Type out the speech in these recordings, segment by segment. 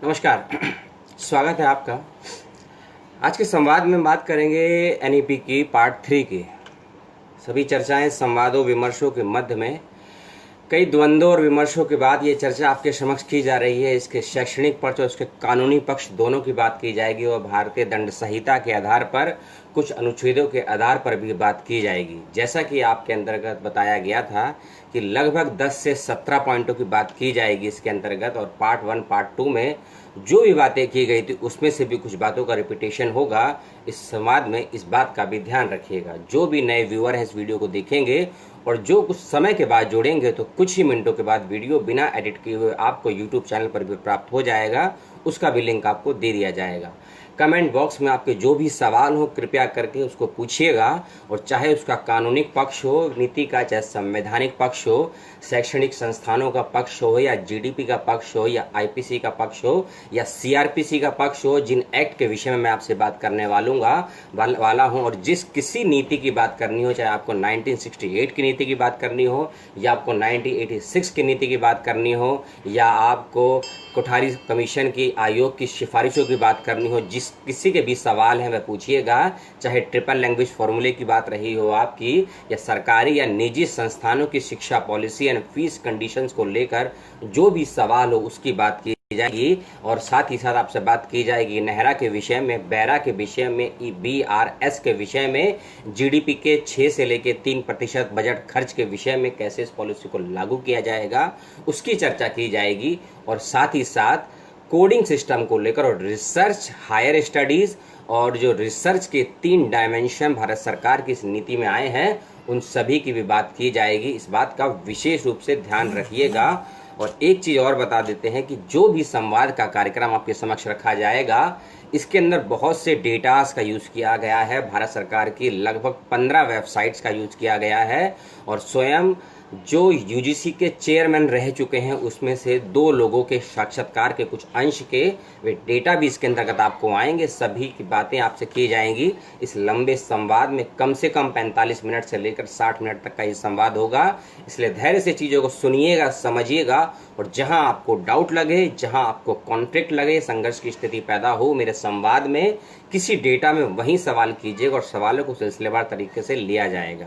नमस्कार। स्वागत है आपका। आज के संवाद में बात करेंगे एनईपी की पार्ट 3 की। सभी चर्चाएं संवादों विमर्शों के मध्य में कई द्वंद्वों और विमर्शों के बाद ये चर्चा आपके समक्ष की जा रही है। इसके शैक्षणिक पक्ष और उसके कानूनी पक्ष दोनों की बात की जाएगी और भारतीय दंड संहिता के आधार पर कुछ अनुच्छेदों के आधार पर भी बात की जाएगी। जैसा कि आपके अंतर्गत बताया गया था कि लगभग 10 से 17 पॉइंटों की बात की जाएगी इसके अंतर्गत, और पार्ट 1 पार्ट 2 में जो भी बातें की गई थी उसमें से भी कुछ बातों का रिपीटेशन होगा। इस संवाद में इस बात का भी ध्यान रखिएगा। जो भी नए व्यूअर हैं इस वीडियो को देखेंगे और जो कुछ समय के बाद जोड़ेंगे तो कुछ ही मिनटों के बाद वीडियो बिना एडिट किए हुए आपको यूट्यूब चैनल पर भी प्राप्त हो जाएगा। उसका भी लिंक आपको दे दिया जाएगा। कमेंट बॉक्स में आपके जो भी सवाल हो कृपया करके उसको पूछिएगा, और चाहे उसका कानूनी पक्ष हो, नीति का, चाहे संवैधानिक पक्ष हो, शैक्षणिक संस्थानों का पक्ष हो, या जीडीपी का पक्ष हो, या आईपीसी का पक्ष हो, या सीआरपीसी का पक्ष हो, जिन एक्ट के विषय में मैं आपसे बात करने वाला हूं, और जिस किसी नीति की बात करनी हो, चाहे आपको 1968 की नीति की बात करनी हो, या आपको 1986 की नीति की बात करनी हो, या आपको कोठारी कमीशन की आयोग की सिफारिशों की बात करनी हो, जिस किसी के भी सवाल हैं वह पूछिएगा। चाहे ट्रिपल लैंग्वेज फॉर्मूले की बात रही हो आपकी, या सरकारी या निजी संस्थानों की शिक्षा पॉलिसी एंड फीस कंडीशंस को लेकर जो भी सवाल हो उसकी बात की जाएगी। और साथ ही साथ आपसे बात की जाएगी नेहरा के विषय में, बेरा के विषय में, BRS के विषय में, जीडीपी के 6 से लेकर 3% बजट खर्च के विषय में कैसे इस पॉलिसी को लागू किया जाएगा उसकी चर्चा की जाएगी। और साथ ही साथ कोडिंग सिस्टम को लेकर और रिसर्च, हायर स्टडीज और जो रिसर्च के 3 डायमेंशन भारत सरकार की इस नीति में आए हैं उन सभी की भी बात की जाएगी। इस बात का विशेष रूप से ध्यान रखिएगा। और एक चीज और बता देते हैं कि जो भी संवाद का कार्यक्रम आपके समक्ष रखा जाएगा इसके अंदर बहुत से डेटास का यूज किया गया है। भारत सरकार की लगभग 15 वेबसाइट्स का यूज किया गया है, और स्वयं जो यूजीसी के चेयरमैन रह चुके हैं उसमें से 2 लोगों के साक्षात्कार के कुछ अंश के वे डेटा भी इसके अंतर्गत आपको आएंगे। सभी की बातें आपसे की जाएंगी। इस लंबे संवाद में कम से कम 45 मिनट से लेकर 60 मिनट तक का ये संवाद होगा, इसलिए धैर्य से चीज़ों को सुनिएगा, समझिएगा, और जहां आपको डाउट लगे, जहां आपको कॉन्फ्लिक्ट लगे, संघर्ष की स्थिति पैदा हो मेरे संवाद में किसी डेटा में, वहीं सवाल कीजिएगा और सवालों को सिलसिलेवार तरीके से लिया जाएगा।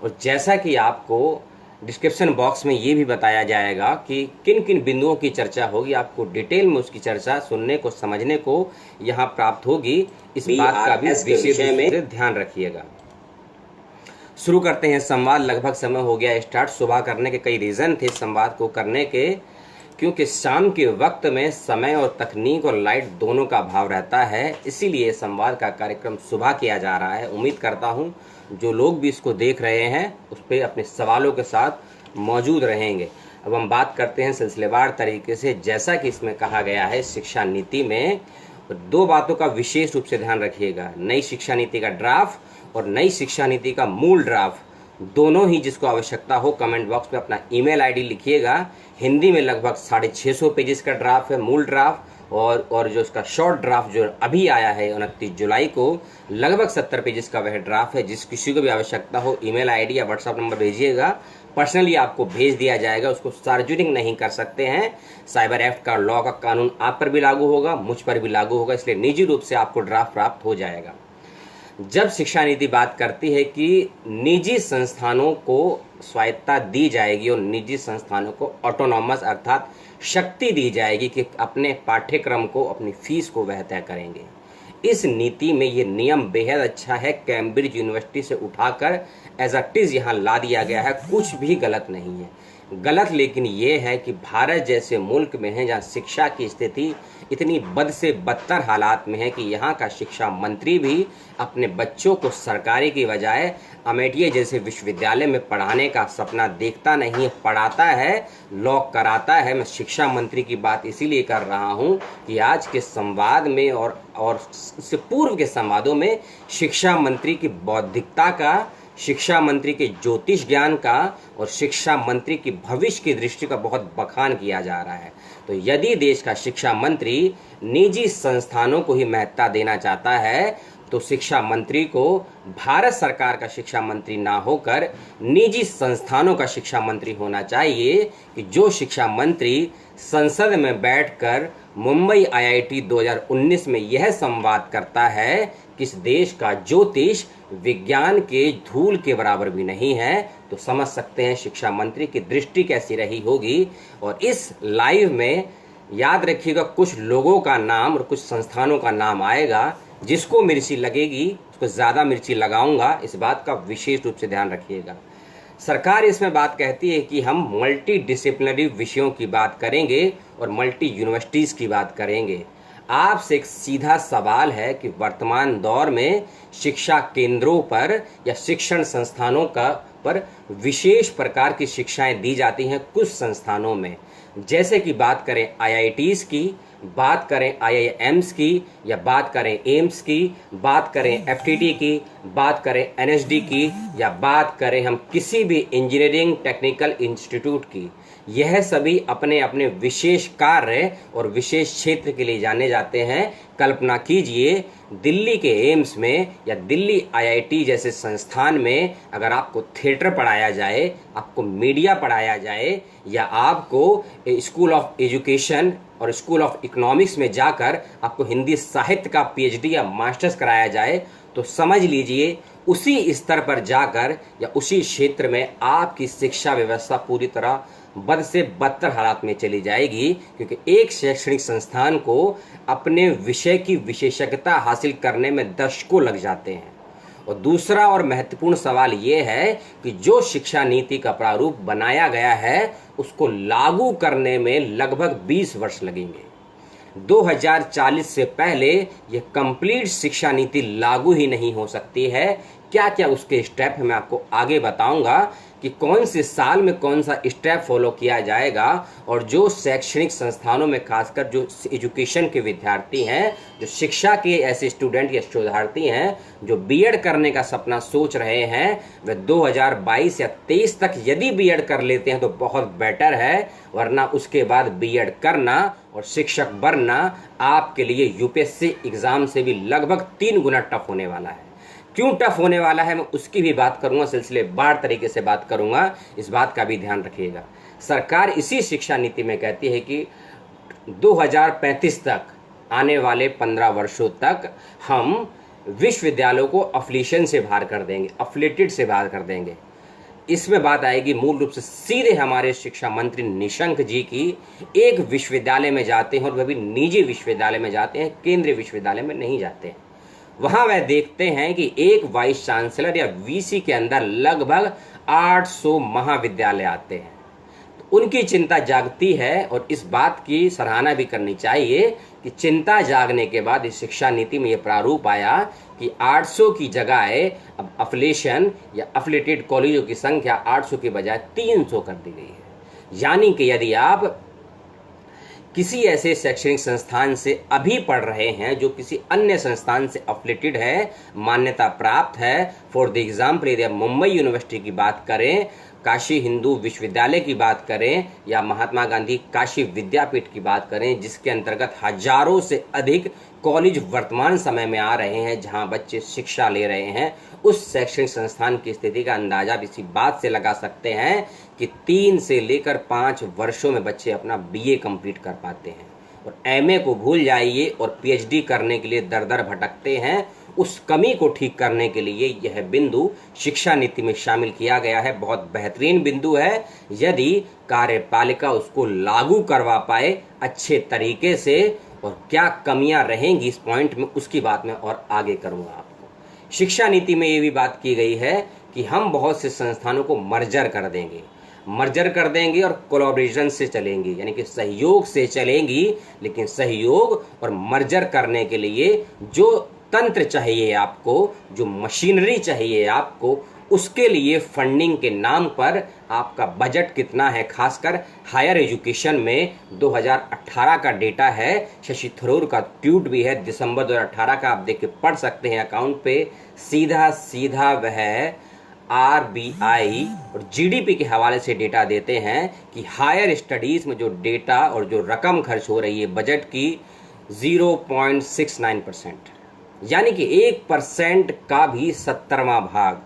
और जैसा कि आपको डिस्क्रिप्शन बॉक्स में ये भी बताया जाएगा कि किन किन बिंदुओं की चर्चा होगी, आपको डिटेल में उसकी चर्चा सुनने को, समझने को यहाँ प्राप्त होगी। इस बात का भी विशेष में ध्यान रखिएगा। शुरू करते हैं संवाद। लगभग समय हो गया स्टार्ट। सुबह करने के कई रीजन थे संवाद को करने के, क्योंकि शाम के वक्त में समय और तकनीक और लाइट दोनों का अभाव रहता है, इसीलिए संवाद का कार्यक्रम सुबह किया जा रहा है। उम्मीद करता हूं जो लोग भी इसको देख रहे हैं उस पर अपने सवालों के साथ मौजूद रहेंगे। अब हम बात करते हैं सिलसिलेवार तरीके से। जैसा कि इसमें कहा गया है, शिक्षा नीति में 2 बातों का विशेष रूप से ध्यान रखिएगा। नई शिक्षा नीति का ड्राफ्ट और नई शिक्षा नीति का मूल ड्राफ्ट, दोनों ही जिसको आवश्यकता हो कमेंट बॉक्स में अपना ईमेल आईडी लिखिएगा। हिंदी में लगभग 650 पेजेस का ड्राफ्ट है मूल ड्राफ्ट, और जो उसका शॉर्ट ड्राफ्ट जो अभी आया है 29 जुलाई को, लगभग 70 पेजेस का वह ड्राफ्ट है। जिस किसी को भी आवश्यकता हो ईमेल आईडी या व्हाट्सएप नंबर भेजिएगा, पर्सनली आपको भेज दिया जाएगा। उसको सार्वजनिक नहीं कर सकते हैं। साइबर एक्ट का, लॉ का कानून आप पर भी लागू होगा, मुझ पर भी लागू होगा, इसलिए निजी रूप से आपको ड्राफ्ट प्राप्त हो जाएगा। जब शिक्षा नीति बात करती है कि निजी संस्थानों को स्वायत्तता दी जाएगी और निजी संस्थानों को ऑटोनॉमस अर्थात शक्ति दी जाएगी कि अपने पाठ्यक्रम को, अपनी फीस को वह तय करेंगे। इस नीति में ये नियम बेहद अच्छा है। कैम्ब्रिज यूनिवर्सिटी से उठाकर एज इट इज यहाँ ला दिया गया है, कुछ भी गलत नहीं है। गलत लेकिन ये है कि भारत जैसे मुल्क में है जहाँ शिक्षा की स्थिति इतनी बद से बदतर हालात में है कि यहाँ का शिक्षा मंत्री भी अपने बच्चों को सरकारी की बजाय अमेठी जैसे विश्वविद्यालय में पढ़ाने का सपना देखता नहीं है, पढ़ाता है, लॉ कराता है। मैं शिक्षा मंत्री की बात इसीलिए कर रहा हूँ कि आज के संवाद में और इससे पूर्व के संवादों में शिक्षा मंत्री की बौद्धिकता का, शिक्षा मंत्री के ज्योतिष ज्ञान का और शिक्षा मंत्री की भविष्य की दृष्टि का बहुत बखान किया जा रहा है। तो यदि देश का शिक्षा मंत्री निजी संस्थानों को ही महत्ता देना चाहता है तो शिक्षा मंत्री को भारत सरकार का शिक्षा मंत्री ना होकर निजी संस्थानों का शिक्षा मंत्री होना चाहिए, कि जो शिक्षा मंत्री संसद में बैठकर मुंबई आईआईटी 2019 में यह संवाद करता है कि इस देश का ज्योतिष विज्ञान के धूल के बराबर भी नहीं है, तो समझ सकते हैं शिक्षा मंत्री की दृष्टि कैसी रही होगी। और इस लाइव में याद रखिएगा, कुछ लोगों का नाम और कुछ संस्थानों का नाम आएगा, जिसको मिर्ची लगेगी उसको ज़्यादा मिर्ची लगाऊंगा, इस बात का विशेष रूप से ध्यान रखिएगा। सरकार इसमें बात कहती है कि हम मल्टी डिसिप्लिनरी विषयों की बात करेंगे और मल्टी यूनिवर्सिटीज़ की बात करेंगे। आपसे एक सीधा सवाल है कि वर्तमान दौर में शिक्षा केंद्रों पर या शिक्षण संस्थानों का पर विशेष प्रकार की शिक्षाएं दी जाती हैं कुछ संस्थानों में, जैसे कि बात करें आईआईटीज़ की, बात करें आईआईएम्स की, या बात करें एम्स की, बात करें एफटीटी की, बात करें एनएसडी की, या बात करें हम किसी भी इंजीनियरिंग टेक्निकल इंस्टीट्यूट की। यह सभी अपने अपने विशेष कार्य और विशेष क्षेत्र के लिए जाने जाते हैं। कल्पना कीजिए, दिल्ली के एम्स में या दिल्ली आईआईटी जैसे संस्थान में अगर आपको थिएटर पढ़ाया जाए, आपको मीडिया पढ़ाया जाए, या आपको स्कूल ऑफ एजुकेशन और स्कूल ऑफ इकोनॉमिक्स में जाकर आपको हिंदी साहित्य का पीएचडी या मास्टर्स कराया जाए, तो समझ लीजिए उसी स्तर पर जाकर या उसी क्षेत्र में आपकी शिक्षा व्यवस्था पूरी तरह बद से बदतर हालात में चली जाएगी, क्योंकि एक शैक्षणिक संस्थान को अपने विषय की विशेषज्ञता हासिल करने में दशकों लग जाते हैं। और दूसरा और महत्वपूर्ण सवाल ये है कि जो शिक्षा नीति का प्रारूप बनाया गया है उसको लागू करने में लगभग 20 वर्ष लगेंगे। 2040 से पहले यह कंप्लीट शिक्षा नीति लागू ही नहीं हो सकती है। क्या क्या उसके स्टेप मैं आपको आगे बताऊंगा कि कौन से साल में कौन सा स्टेप फॉलो किया जाएगा। और जो शैक्षणिक संस्थानों में खासकर जो एजुकेशन के विद्यार्थी हैं, जो शिक्षा के ऐसे स्टूडेंट या शोधार्थी हैं जो बीएड करने का सपना सोच रहे हैं, वे 2022 या 23 तक यदि बीएड कर लेते हैं तो बहुत बेटर है, वरना उसके बाद बीएड करना और शिक्षक बनना आपके लिए यूपीएससी एग्जाम से भी लगभग 3 गुना टफ होने वाला है। क्यों टफ होने वाला है मैं उसकी भी बात करूंगा, सिलसिलेवार तरीके से बात करूंगा, इस बात का भी ध्यान रखिएगा। सरकार इसी शिक्षा नीति में कहती है कि 2035 तक आने वाले 15 वर्षों तक हम विश्वविद्यालयों को अफिलिएशन से बाहर कर देंगे, अफिलिएटेड से बाहर कर देंगे। इसमें बात आएगी मूल रूप से सीधे हमारे शिक्षा मंत्री निशंक जी की। एक विश्वविद्यालय में जाते हैं और वह भी निजी विश्वविद्यालय में जाते हैं, केंद्रीय विश्वविद्यालय में नहीं जाते हैं। वहां वह देखते हैं कि एक वाइस चांसलर या वीसी के अंदर लगभग 800 महाविद्यालय आते हैं। तो उनकी चिंता जागती है और इस बात की सराहना भी करनी चाहिए कि चिंता जागने के बाद इस शिक्षा नीति में यह प्रारूप आया कि 800 की जगह अब अफिलिएशन या अफिलिएटेड कॉलेजों की संख्या 800 की बजाय 300 कर दी गई है। यानी कि यदि आप किसी ऐसे शैक्षणिक संस्थान से अभी पढ़ रहे हैं जो किसी अन्य संस्थान से अफिलिएटेड है, मान्यता प्राप्त है, फॉर द एग्जाम्पल यदि आप मुंबई यूनिवर्सिटी की बात करें, काशी हिंदू विश्वविद्यालय की बात करें, या महात्मा गांधी काशी विद्यापीठ की बात करें, जिसके अंतर्गत हजारों से अधिक कॉलेज वर्तमान समय में आ रहे हैं जहां बच्चे शिक्षा ले रहे हैं, उस शैक्षणिक संस्थान की स्थिति का अंदाजा इसी बात से लगा सकते हैं कि 3 से लेकर 5 वर्षों में बच्चे अपना बीए कंप्लीट कर पाते हैं। और एमए को भूल जाइए और पीएचडी करने के लिए दर दर भटकते हैं। उस कमी को ठीक करने के लिए यह बिंदु शिक्षा नीति में शामिल किया गया है। बहुत बेहतरीन बिंदु है। यदि कार्यपालिका उसको लागू करवा पाए अच्छे तरीके से, और क्या कमियां रहेंगी इस पॉइंट में उसकी बात मैं और आगे करूंगा आपको। शिक्षा नीति में ये भी बात की गई है कि हम बहुत से संस्थानों को मर्जर कर देंगे और कोलैबोरेशन से चलेंगी, यानी कि सहयोग से चलेंगी। लेकिन सहयोग और मर्जर करने के लिए जो तंत्र चाहिए आपको, जो मशीनरी चाहिए आपको, उसके लिए फंडिंग के नाम पर आपका बजट कितना है। खासकर हायर एजुकेशन में 2018 का डेटा है, शशि थरूर का ट्वीट भी है दिसंबर 2018 का, आप देख के पढ़ सकते हैं अकाउंट पे। सीधा वह आरबीआई और जीडीपी के हवाले से डेटा देते हैं कि हायर स्टडीज में जो डेटा और जो रकम खर्च हो रही है बजट की 0.69%, यानी कि 1% का भी 70वां भाग।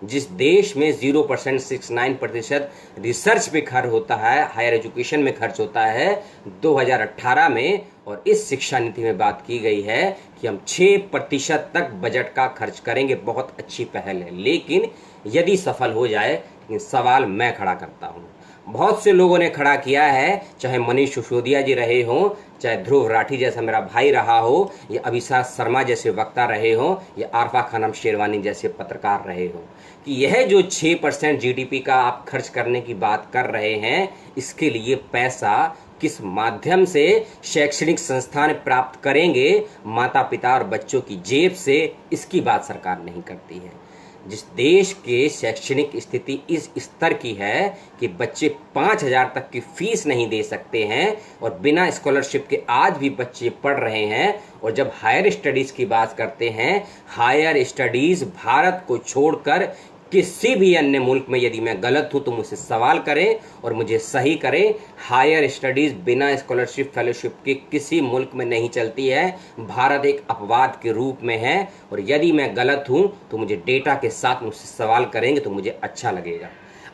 जिस देश में 0% 69% रिसर्च पे खर्च होता है, हायर एजुकेशन में खर्च होता है 2018 में, और इस शिक्षा नीति में बात की गई है कि हम 6% तक बजट का खर्च करेंगे। बहुत अच्छी पहल है, लेकिन यदि सफल हो जाए, लेकिन सवाल मैं खड़ा करता हूँ, बहुत से लोगों ने खड़ा किया है, चाहे मनीष सिसोदिया जी रहे हों, चाहे ध्रुव राठी जैसा मेरा भाई रहा हो, या अभिषेक शर्मा जैसे वक्ता रहे हों, या आरफा खानम शेरवानी जैसे पत्रकार रहे हों, कि यह जो 6% जीडीपी का आप खर्च करने की बात कर रहे हैं, इसके लिए पैसा किस माध्यम से शैक्षणिक संस्थान प्राप्त करेंगे, माता पिता और बच्चों की जेब से, इसकी बात सरकार नहीं करती है। जिस देश के शैक्षणिक स्थिति इस स्तर की है कि बच्चे 5,000 तक की फीस नहीं दे सकते हैं और बिना स्कॉलरशिप के आज भी बच्चे पढ़ रहे हैं, और जब हायर स्टडीज़ की बात करते हैं, हायर स्टडीज़ भारत को छोड़कर किसी भी अन्य मुल्क में, यदि मैं गलत हूं तो मुझसे सवाल करें और मुझे सही करें, हायर स्टडीज़ बिना स्कॉलरशिप फेलोशिप के किसी मुल्क में नहीं चलती है। भारत एक अपवाद के रूप में है, और यदि मैं गलत हूं तो मुझे डेटा के साथ मुझसे सवाल करेंगे तो मुझे अच्छा लगेगा।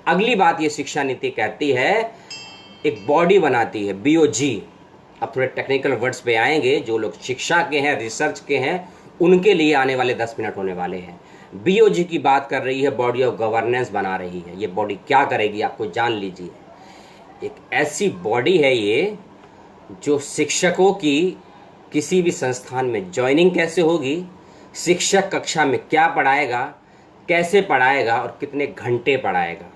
अगली बात ये शिक्षा नीति कहती है, एक बॉडी बनाती है, बीओजी। अब थोड़े टेक्निकल वर्ड्स पे आएंगे, जो लोग शिक्षा के हैं, रिसर्च के हैं, उनके लिए आने वाले 10 मिनट होने वाले हैं। बीओजी की बात कर रही है, बॉडी ऑफ गवर्नेंस बना रही है। ये बॉडी क्या करेगी आपको जान लीजिए। एक ऐसी बॉडी है ये, जो शिक्षकों की किसी भी संस्थान में ज्वाइनिंग कैसे होगी, शिक्षक कक्षा में क्या पढ़ाएगा, कैसे पढ़ाएगा और कितने घंटे पढ़ाएगा,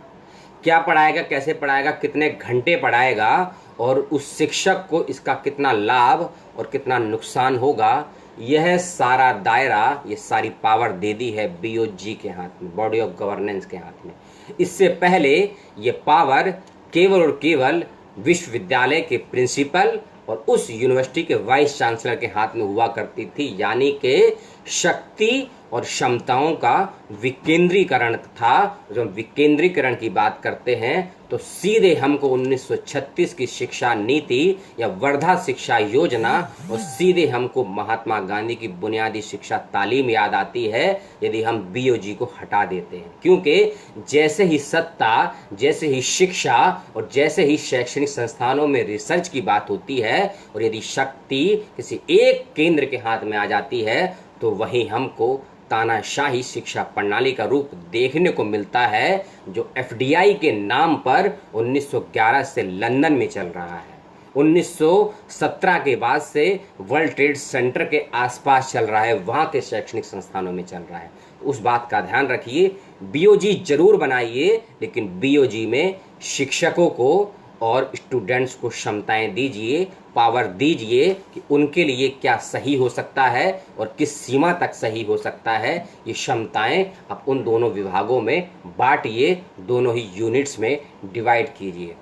क्या पढ़ाएगा, कैसे पढ़ाएगा, कितने घंटे पढ़ाएगा, और उस शिक्षक को इसका कितना लाभ और कितना नुकसान होगा, यह सारा दायरा, ये सारी पावर दे दी है बीओजी के हाथ में, बॉडी ऑफ गवर्नेंस के हाथ में। इससे पहले ये पावर केवल और केवल विश्वविद्यालय के प्रिंसिपल और उस यूनिवर्सिटी के वाइस चांसलर के हाथ में हुआ करती थी, यानी कि शक्ति और क्षमताओं का विकेंद्रीकरण था। जब हम विकेंद्रीकरण की बात करते हैं तो सीधे हमको 1936 की शिक्षा नीति या वर्धा शिक्षा योजना और सीधे हमको महात्मा गांधी की बुनियादी शिक्षा तालीम याद आती है, यदि हम बीओजी को हटा देते हैं। क्योंकि जैसे ही सत्ता, जैसे ही शिक्षा और जैसे ही शैक्षणिक संस्थानों में रिसर्च की बात होती है, और यदि शक्ति किसी एक केंद्र के हाथ में आ जाती है, तो वहीं हमको तानाशाही शिक्षा प्रणाली का रूप देखने को मिलता है, जो एफडीआई के नाम पर 1911 से लंदन में चल रहा है, 1917 के बाद से वर्ल्ड ट्रेड सेंटर के आसपास चल रहा है, वहाँ के शैक्षणिक संस्थानों में चल रहा है। उस बात का ध्यान रखिए, बीओजी जरूर बनाइए, लेकिन बीओजी में शिक्षकों को और स्टूडेंट्स को क्षमताएं दीजिए, पावर दीजिए कि उनके लिए क्या सही हो सकता है और किस सीमा तक सही हो सकता है। ये क्षमताएं आप उन दोनों विभागों में बांटिए, दोनों ही यूनिट्स में डिवाइड कीजिए।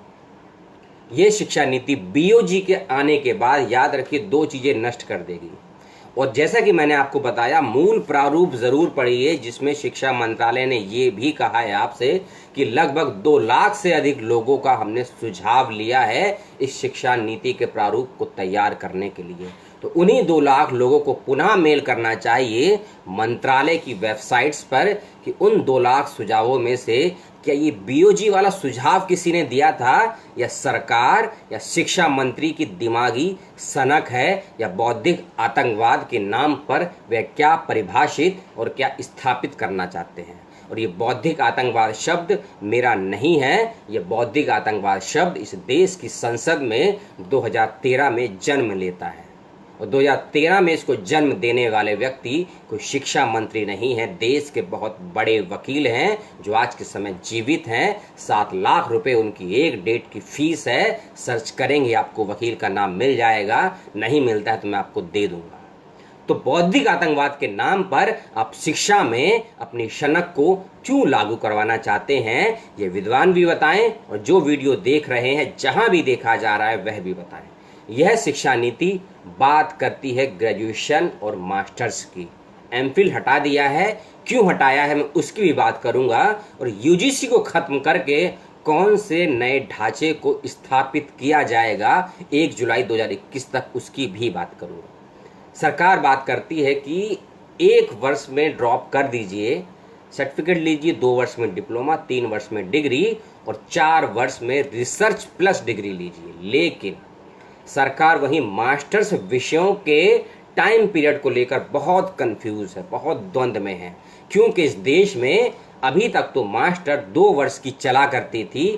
ये शिक्षा नीति बीओजी के आने के बाद याद रखिए 2 चीज़ें नष्ट कर देगी। और जैसा कि मैंने आपको बताया, मूल प्रारूप जरूर पढ़िए, जिसमें शिक्षा मंत्रालय ने ये भी कहा है आपसे कि लगभग 2 लाख से अधिक लोगों का हमने सुझाव लिया है इस शिक्षा नीति के प्रारूप को तैयार करने के लिए। तो उन्हीं 2 लाख लोगों को पुनः मेल करना चाहिए मंत्रालय की वेबसाइट्स पर कि उन 2 लाख सुझावों में से क्या ये बीओजी वाला सुझाव किसी ने दिया था, या सरकार या शिक्षा मंत्री की दिमागी सनक है, या बौद्धिक आतंकवाद के नाम पर वे क्या परिभाषित और क्या स्थापित करना चाहते हैं। और ये बौद्धिक आतंकवाद शब्द मेरा नहीं है, ये बौद्धिक आतंकवाद शब्द इस देश की संसद में 2013 में जन्म लेता है, और 2013 में इसको जन्म देने वाले व्यक्ति कोई शिक्षा मंत्री नहीं है, देश के बहुत बड़े वकील हैं जो आज के समय जीवित हैं। 7 लाख रुपए उनकी एक डेट की फीस है। सर्च करेंगे आपको वकील का नाम मिल जाएगा, नहीं मिलता है तो मैं आपको दे दूंगा। तो बौद्धिक आतंकवाद के नाम पर आप शिक्षा में अपनी शनक को क्यों लागू करवाना चाहते हैं, ये विद्वान भी बताएं, और जो वीडियो देख रहे हैं जहां भी देखा जा रहा है वह भी बताएं। यह शिक्षा नीति बात करती है ग्रेजुएशन और मास्टर्स की। एमफिल हटा दिया है, क्यों हटाया है मैं उसकी भी बात करूंगा, और यूजीसी को खत्म करके कौन से नए ढांचे को स्थापित किया जाएगा 1 जुलाई 2021 तक, उसकी भी बात करूंगा। सरकार बात करती है कि 1 वर्ष में ड्रॉप कर दीजिए, सर्टिफिकेट लीजिए, 2 वर्ष में डिप्लोमा, 3 वर्ष में डिग्री और 4 वर्ष में रिसर्च प्लस डिग्री लीजिए। लेकिन सरकार वही मास्टर्स विषयों के टाइम पीरियड को लेकर बहुत कंफ्यूज है, बहुत द्वंद्व में है, क्योंकि इस देश में अभी तक तो मास्टर 2 वर्ष की चला करती थी,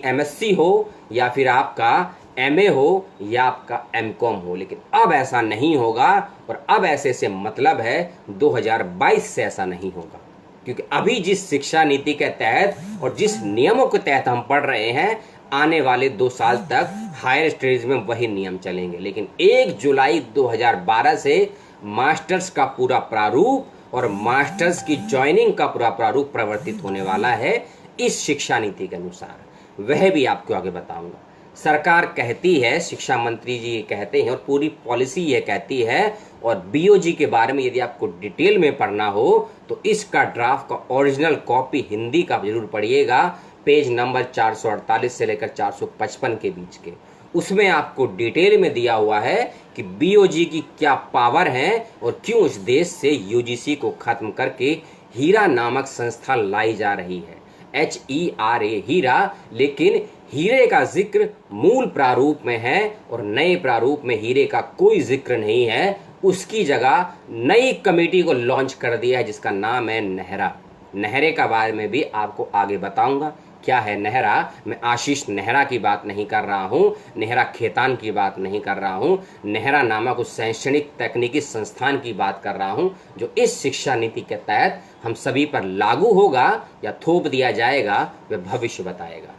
MSc हो या फिर आपका MA हो या आपका MCOM हो। लेकिन अब ऐसा नहीं होगा, और अब ऐसे से मतलब है 2022 से ऐसा नहीं होगा, क्योंकि अभी जिस शिक्षा नीति के तहत और जिस नियमों के तहत हम पढ़ रहे हैं, आने वाले 2 साल तक हायर स्टडीज में वही नियम चलेंगे। लेकिन 1 जुलाई 2012 से मास्टर्स का पूरा प्रारूप और मास्टर्स की ज्वाइनिंग का पूरा प्रारूप प्रवर्तित होने वाला है इस शिक्षा नीति के अनुसार। वह भी आपको आगे बताऊंगा। सरकार कहती है, शिक्षा मंत्री जी ये कहते हैं और पूरी पॉलिसी ये कहती है, और BOG के बारे में यदि आपको डिटेल में पढ़ना हो तो इसका ड्राफ्ट का ओरिजिनल कॉपी हिंदी का जरूर पढ़िएगा, पेज नंबर 448 से लेकर 455 के बीच के। उसमें आपको डिटेल में दिया हुआ है कि BOG की क्या पावर है और क्यों इस देश से UGC को खत्म करके हीरा नामक संस्था लाई जा रही है, HERA, हीरा। लेकिन हीरे का जिक्र मूल प्रारूप में है और नए प्रारूप में हीरे का कोई जिक्र नहीं है। उसकी जगह नई कमेटी को लॉन्च कर दिया है जिसका नाम है नेहरा। नेहरे का बारे में भी आपको आगे बताऊंगा। क्या है नेहरा? मैं आशीष नेहरा की बात नहीं कर रहा हूँ, नेहरा खेतान की बात नहीं कर रहा हूँ, नेहरा नामक उस शैक्षणिक तकनीकी संस्थान की बात कर रहा हूँ जो इस शिक्षा नीति के तहत हम सभी पर लागू होगा या थोप दिया जाएगा, वह भविष्य बताएगा।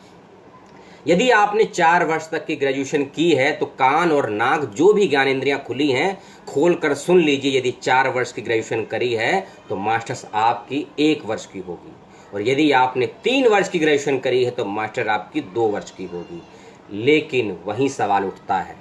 यदि आपने 4 वर्ष तक की ग्रेजुएशन की है तो कान और नाक जो भी ज्ञानेंद्रियां खुली हैं खोल कर सुन लीजिए। यदि 4 वर्ष की ग्रेजुएशन करी है तो मास्टर्स आपकी 1 वर्ष की होगी, और यदि आपने 3 वर्ष की ग्रेजुएशन करी है तो मास्टर आपकी 2 वर्ष की होगी। लेकिन वही सवाल उठता है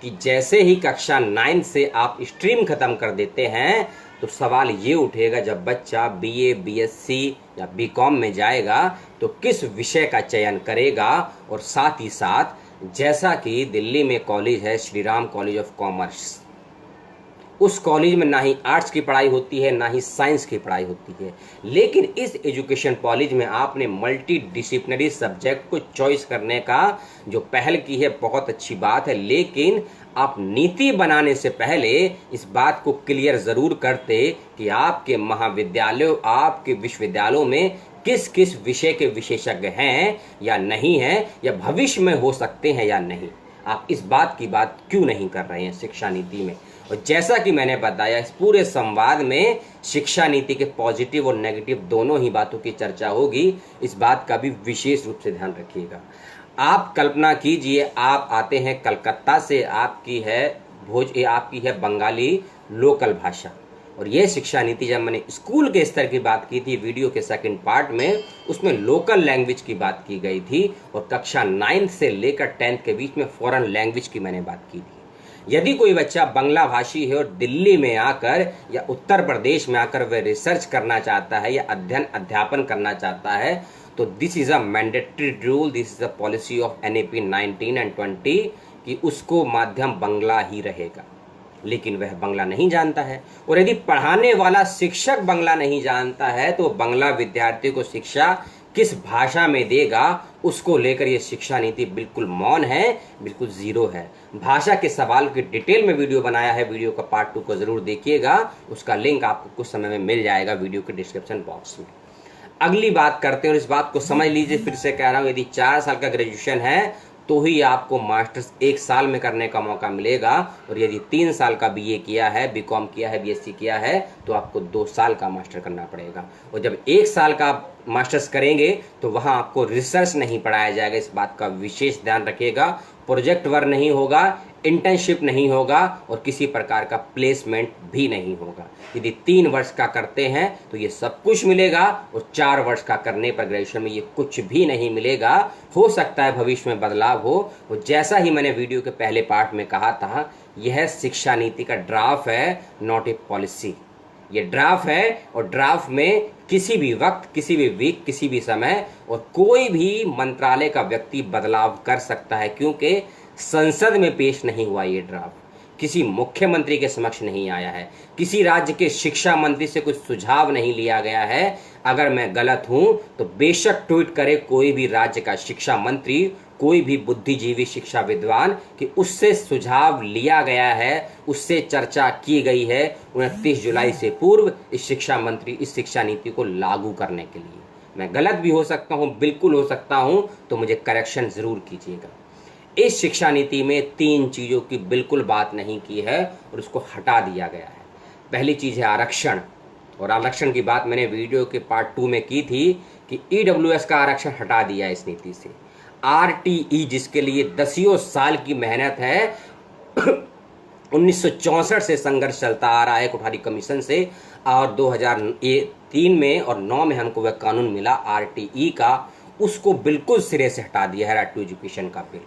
कि जैसे ही कक्षा 9 से आप स्ट्रीम खत्म कर देते हैं तो सवाल ये उठेगा, जब बच्चा BA, BSc या BCom में जाएगा तो किस विषय का चयन करेगा। और साथ ही साथ जैसा कि दिल्ली में कॉलेज है Shri Ram college of commerce, उस कॉलेज में ना ही आर्ट्स की पढ़ाई होती है ना ही साइंस की पढ़ाई होती है, लेकिन इस एजुकेशन कॉलेज में आपने मल्टी डिसिप्लिनरी सब्जेक्ट को चॉइस करने का जो पहल की है, बहुत अच्छी बात है। लेकिन आप नीति बनाने से पहले इस बात को क्लियर जरूर करते कि आपके महाविद्यालयों, आपके विश्वविद्यालयों में किस किस विषय के विशेषज्ञ हैं या नहीं हैं, या भविष्य में हो सकते हैं या नहीं। आप इस बात की बात क्यों नहीं कर रहे हैं शिक्षा नीति में। और जैसा कि मैंने बताया, इस पूरे संवाद में शिक्षा नीति के पॉजिटिव और नेगेटिव दोनों ही बातों की चर्चा होगी। इस बात का भी विशेष रूप से ध्यान रखिएगा। आप कल्पना कीजिए, आप आते हैं कलकत्ता से, आपकी है बंगाली लोकल भाषा, और ये शिक्षा नीति जब मैंने स्कूल के स्तर की बात की थी वीडियो के सेकंड पार्ट में, उसमें लोकल लैंग्वेज की बात की गई थी, और कक्षा 9 से लेकर 10th के बीच में फॉरेन लैंग्वेज की मैंने बात की थी। यदि कोई बच्चा बांग्ला भाषी है और दिल्ली में आकर या उत्तर प्रदेश में आकर वह रिसर्च करना चाहता है या अध्यापन करना चाहता है, तो this is a mandatory rule, this is a policy of NAP 19 and 20 कि उसको माध्यम बांग्ला ही रहेगा। लेकिन वह बांग्ला नहीं जानता है, और यदि पढ़ाने वाला शिक्षक बांग्ला नहीं जानता है तो बांग्ला विद्यार्थी को शिक्षा किस भाषा में देगा, उसको लेकर ये शिक्षा नीति बिल्कुल मौन है, बिल्कुल जीरो है। भाषा के सवाल की डिटेल में वीडियो बनाया है, वीडियो का पार्ट 2 को जरूर देखिएगा, उसका लिंक आपको कुछ समय में मिल जाएगा वीडियो के डिस्क्रिप्शन बॉक्स में। अगली बात करते हैं, और इस बात को समझ लीजिए, फिर से कह रहा हूँ, यदि 4 साल का ग्रेजुएशन है तो ही आपको मास्टर्स 1 साल में करने का मौका मिलेगा, और यदि 3 साल का BA किया है, BCom किया है, BSc किया है, तो आपको 2 साल का मास्टर करना पड़ेगा। और जब 1 साल का मास्टर्स करेंगे तो वहाँ आपको रिसर्च नहीं पढ़ाया जाएगा, इस बात का विशेष ध्यान रखिएगा। प्रोजेक्ट वर्क नहीं होगा, इंटर्नशिप नहीं होगा, और किसी प्रकार का प्लेसमेंट भी नहीं होगा। यदि 3 वर्ष का करते हैं तो ये सब कुछ मिलेगा, और 4 वर्ष का करने पर ग्रेजुएशन में ये कुछ भी नहीं मिलेगा। हो सकता है भविष्य में बदलाव हो, और जैसा ही मैंने वीडियो के पहले पार्ट में कहा था, यह शिक्षा नीति का ड्राफ्ट है, नॉट ए पॉलिसी। ये ड्राफ्ट है, और ड्राफ्ट में किसी भी वक्त, किसी भी वीक, किसी भी समय और कोई भी मंत्रालय का व्यक्ति बदलाव कर सकता है, क्योंकि संसद में पेश नहीं हुआ ये ड्राफ्ट। किसी मुख्यमंत्री के समक्ष नहीं आया है, किसी राज्य के शिक्षा मंत्री से कुछ सुझाव नहीं लिया गया है। अगर मैं गलत हूं तो बेशक ट्वीट करे कोई भी राज्य का शिक्षा मंत्री, कोई भी बुद्धिजीवी शिक्षा विद्वान कि उससे सुझाव लिया गया है, उससे चर्चा की गई है 29 जुलाई से पूर्व इस शिक्षा मंत्री इस शिक्षा नीति को लागू करने के लिए। मैं गलत भी हो सकता हूं, बिल्कुल हो सकता हूं, तो मुझे करेक्शन जरूर कीजिएगा। इस शिक्षा नीति में 3 चीजों की बिल्कुल बात नहीं की है और उसको हटा दिया गया है। पहली चीज है आरक्षण, और आरक्षण की बात मैंने वीडियो के पार्ट 2 में की थी कि ईडब्ल्यूएस का आरक्षण हटा दिया इस नीति से। आरटीई जिसके लिए दसियों साल की मेहनत है 1964 से संघर्ष चलता आ रहा है कोठारी कमीशन से, और 2003 में और 9 में हमको वह कानून मिला आरटीई का, उसको बिल्कुल सिरे से हटा दिया है राइट टू एजुकेशन का बिल।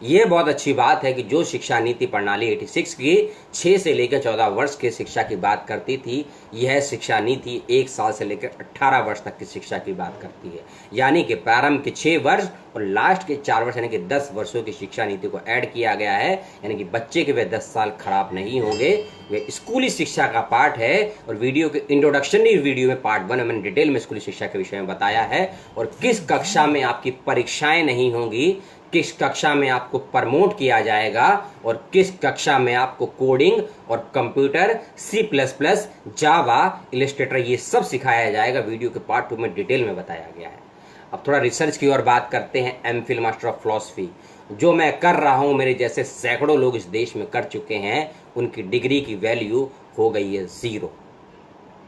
ये बहुत अच्छी बात है कि जो शिक्षा नीति प्रणाली 86 की 6 से लेकर 14 वर्ष के शिक्षा की बात करती थी, यह शिक्षा नीति 1 साल से लेकर 18 वर्ष तक की शिक्षा की बात करती है। यानी कि प्रारंभ के 6 वर्ष और लास्ट के 4 वर्ष यानी कि 10 वर्षों की शिक्षा नीति को ऐड किया गया है। यानी कि बच्चे के वे 10 साल खराब नहीं होंगे, वे स्कूली शिक्षा का पार्ट है। और वीडियो के इंट्रोडक्शनरी वीडियो में पार्ट 1 में मैंने डिटेल में स्कूली शिक्षा के विषय में बताया है, और किस कक्षा में आपकी परीक्षाएं नहीं होंगी, किस कक्षा में आपको प्रमोट किया जाएगा, और किस कक्षा में आपको कोडिंग और कंप्यूटर, C++, जावा, इलस्ट्रेटर ये सब सिखाया जाएगा। वीडियो के पार्ट 2 में डिटेल में बताया गया है। अब थोड़ा रिसर्च की ओर बात करते हैं। एमफिल मास्टर ऑफ फिलॉसफी जो मैं कर रहा हूं, मेरे जैसे सैकड़ों लोग इस देश में कर चुके हैं, उनकी डिग्री की वैल्यू हो गई है 0।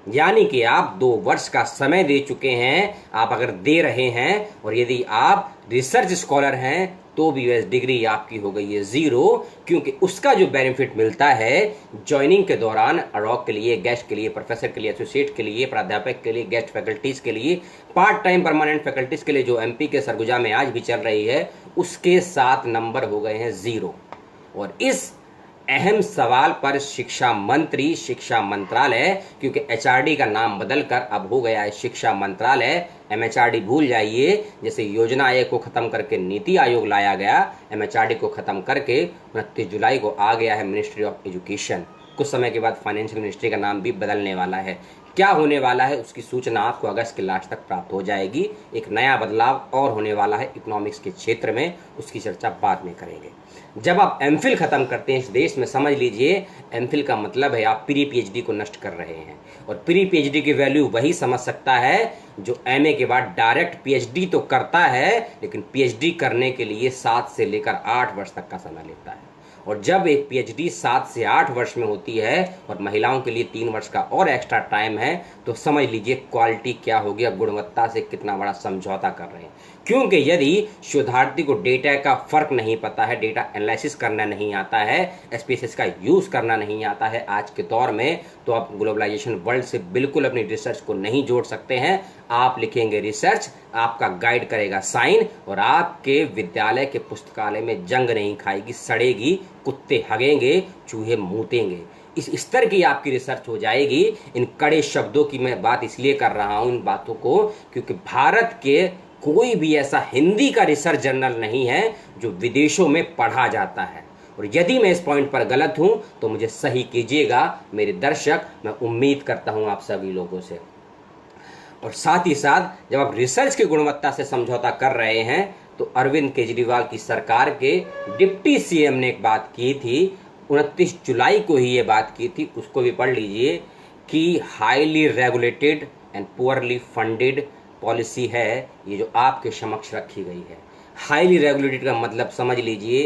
यानी कि आप 2 वर्ष का समय दे चुके हैं, आप अगर दे रहे हैं, और यदि आप रिसर्च स्कॉलर हैं तो भी वह डिग्री आपकी हो गई है 0, क्योंकि उसका जो बेनिफिट मिलता है ज्वाइनिंग के दौरान, अडॉक के लिए, गेस्ट के लिए, प्रोफेसर के लिए, एसोसिएट के लिए, प्राध्यापक के लिए, गेस्ट फैकल्टीज के लिए, पार्ट टाइम परमानेंट फैकल्टीज के लिए जो एमपी के सरगुजा में आज भी चल रही है, उसके 7 नंबर हो गए हैं 0। और इस अहम सवाल पर शिक्षा मंत्री, शिक्षा मंत्रालय, क्योंकि एचआरडी का नाम बदलकर अब हो गया है शिक्षा मंत्रालय, एमएचआरडी भूल जाइए। जैसे योजना आयोग को खत्म करके नीति आयोग लाया गया, एमएचआरडी को खत्म करके 29 जुलाई को आ गया है मिनिस्ट्री ऑफ एजुकेशन। कुछ समय के बाद फाइनेंशियल मिनिस्ट्री का नाम भी बदलने वाला है। क्या होने वाला है उसकी सूचना आपको अगस्त के लास्ट तक प्राप्त हो जाएगी। एक नया बदलाव और होने वाला है इकोनॉमिक्स के क्षेत्र में, उसकी चर्चा बाद में करेंगे। जब आप एमफिल खत्म करते हैं इस देश में, समझ लीजिए एमफिल का मतलब है आप प्री पीएचडी को नष्ट कर रहे हैं। और प्री पीएचडी की वैल्यू वही समझ सकता है जो एमए के बाद डायरेक्ट पीएचडी तो करता है, लेकिन पीएचडी करने के लिए 7 से लेकर 8 वर्ष तक का समय लेता है। और जब एक पीएचडी 7 से 8 वर्ष में होती है और महिलाओं के लिए 3 वर्ष का और एक्स्ट्रा टाइम है, तो समझ लीजिए क्वालिटी क्या हो गया, गुणवत्ता से कितना बड़ा समझौता कर रहे हैं। क्योंकि यदि शोधार्थी को डेटा का फर्क नहीं पता है, डेटा एनालिसिस करना नहीं आता है, एसपीएसएस का यूज करना नहीं आता है आज के दौर में, तो आप ग्लोबलाइजेशन वर्ल्ड से बिल्कुल अपनी रिसर्च को नहीं जोड़ सकते हैं। आप लिखेंगे रिसर्च, आपका गाइड करेगा साइन, और आपके विद्यालय के पुस्तकालय में जंग नहीं खाएगी, सड़ेगी, कुत्ते हगेंगे, चूहे मूतेंगे। इस स्तर की आपकी रिसर्च हो जाएगी। इन कड़े शब्दों की मैं बात इसलिए कर रहा हूं इन बातों को, क्योंकि भारत के कोई भी ऐसा हिंदी का रिसर्च जर्नल नहीं है जो विदेशों में पढ़ा जाता है। और यदि मैं इस पॉइंट पर गलत हूं तो मुझे सही कीजिएगा मेरे दर्शक, मैं उम्मीद करता हूं आप सभी लोगों से। और साथ ही साथ जब आप रिसर्च की गुणवत्ता से समझौता कर रहे हैं, तो अरविंद केजरीवाल की सरकार के डिप्टी सीएम ने एक बात की थी, 29 जुलाई को ही ये बात की थी, उसको भी पढ़ लीजिए, कि highly regulated and poorly funded policy है ये जो आपके समक्ष रखी गई है। हाईली रेगुलेटेड का मतलब समझ लीजिए,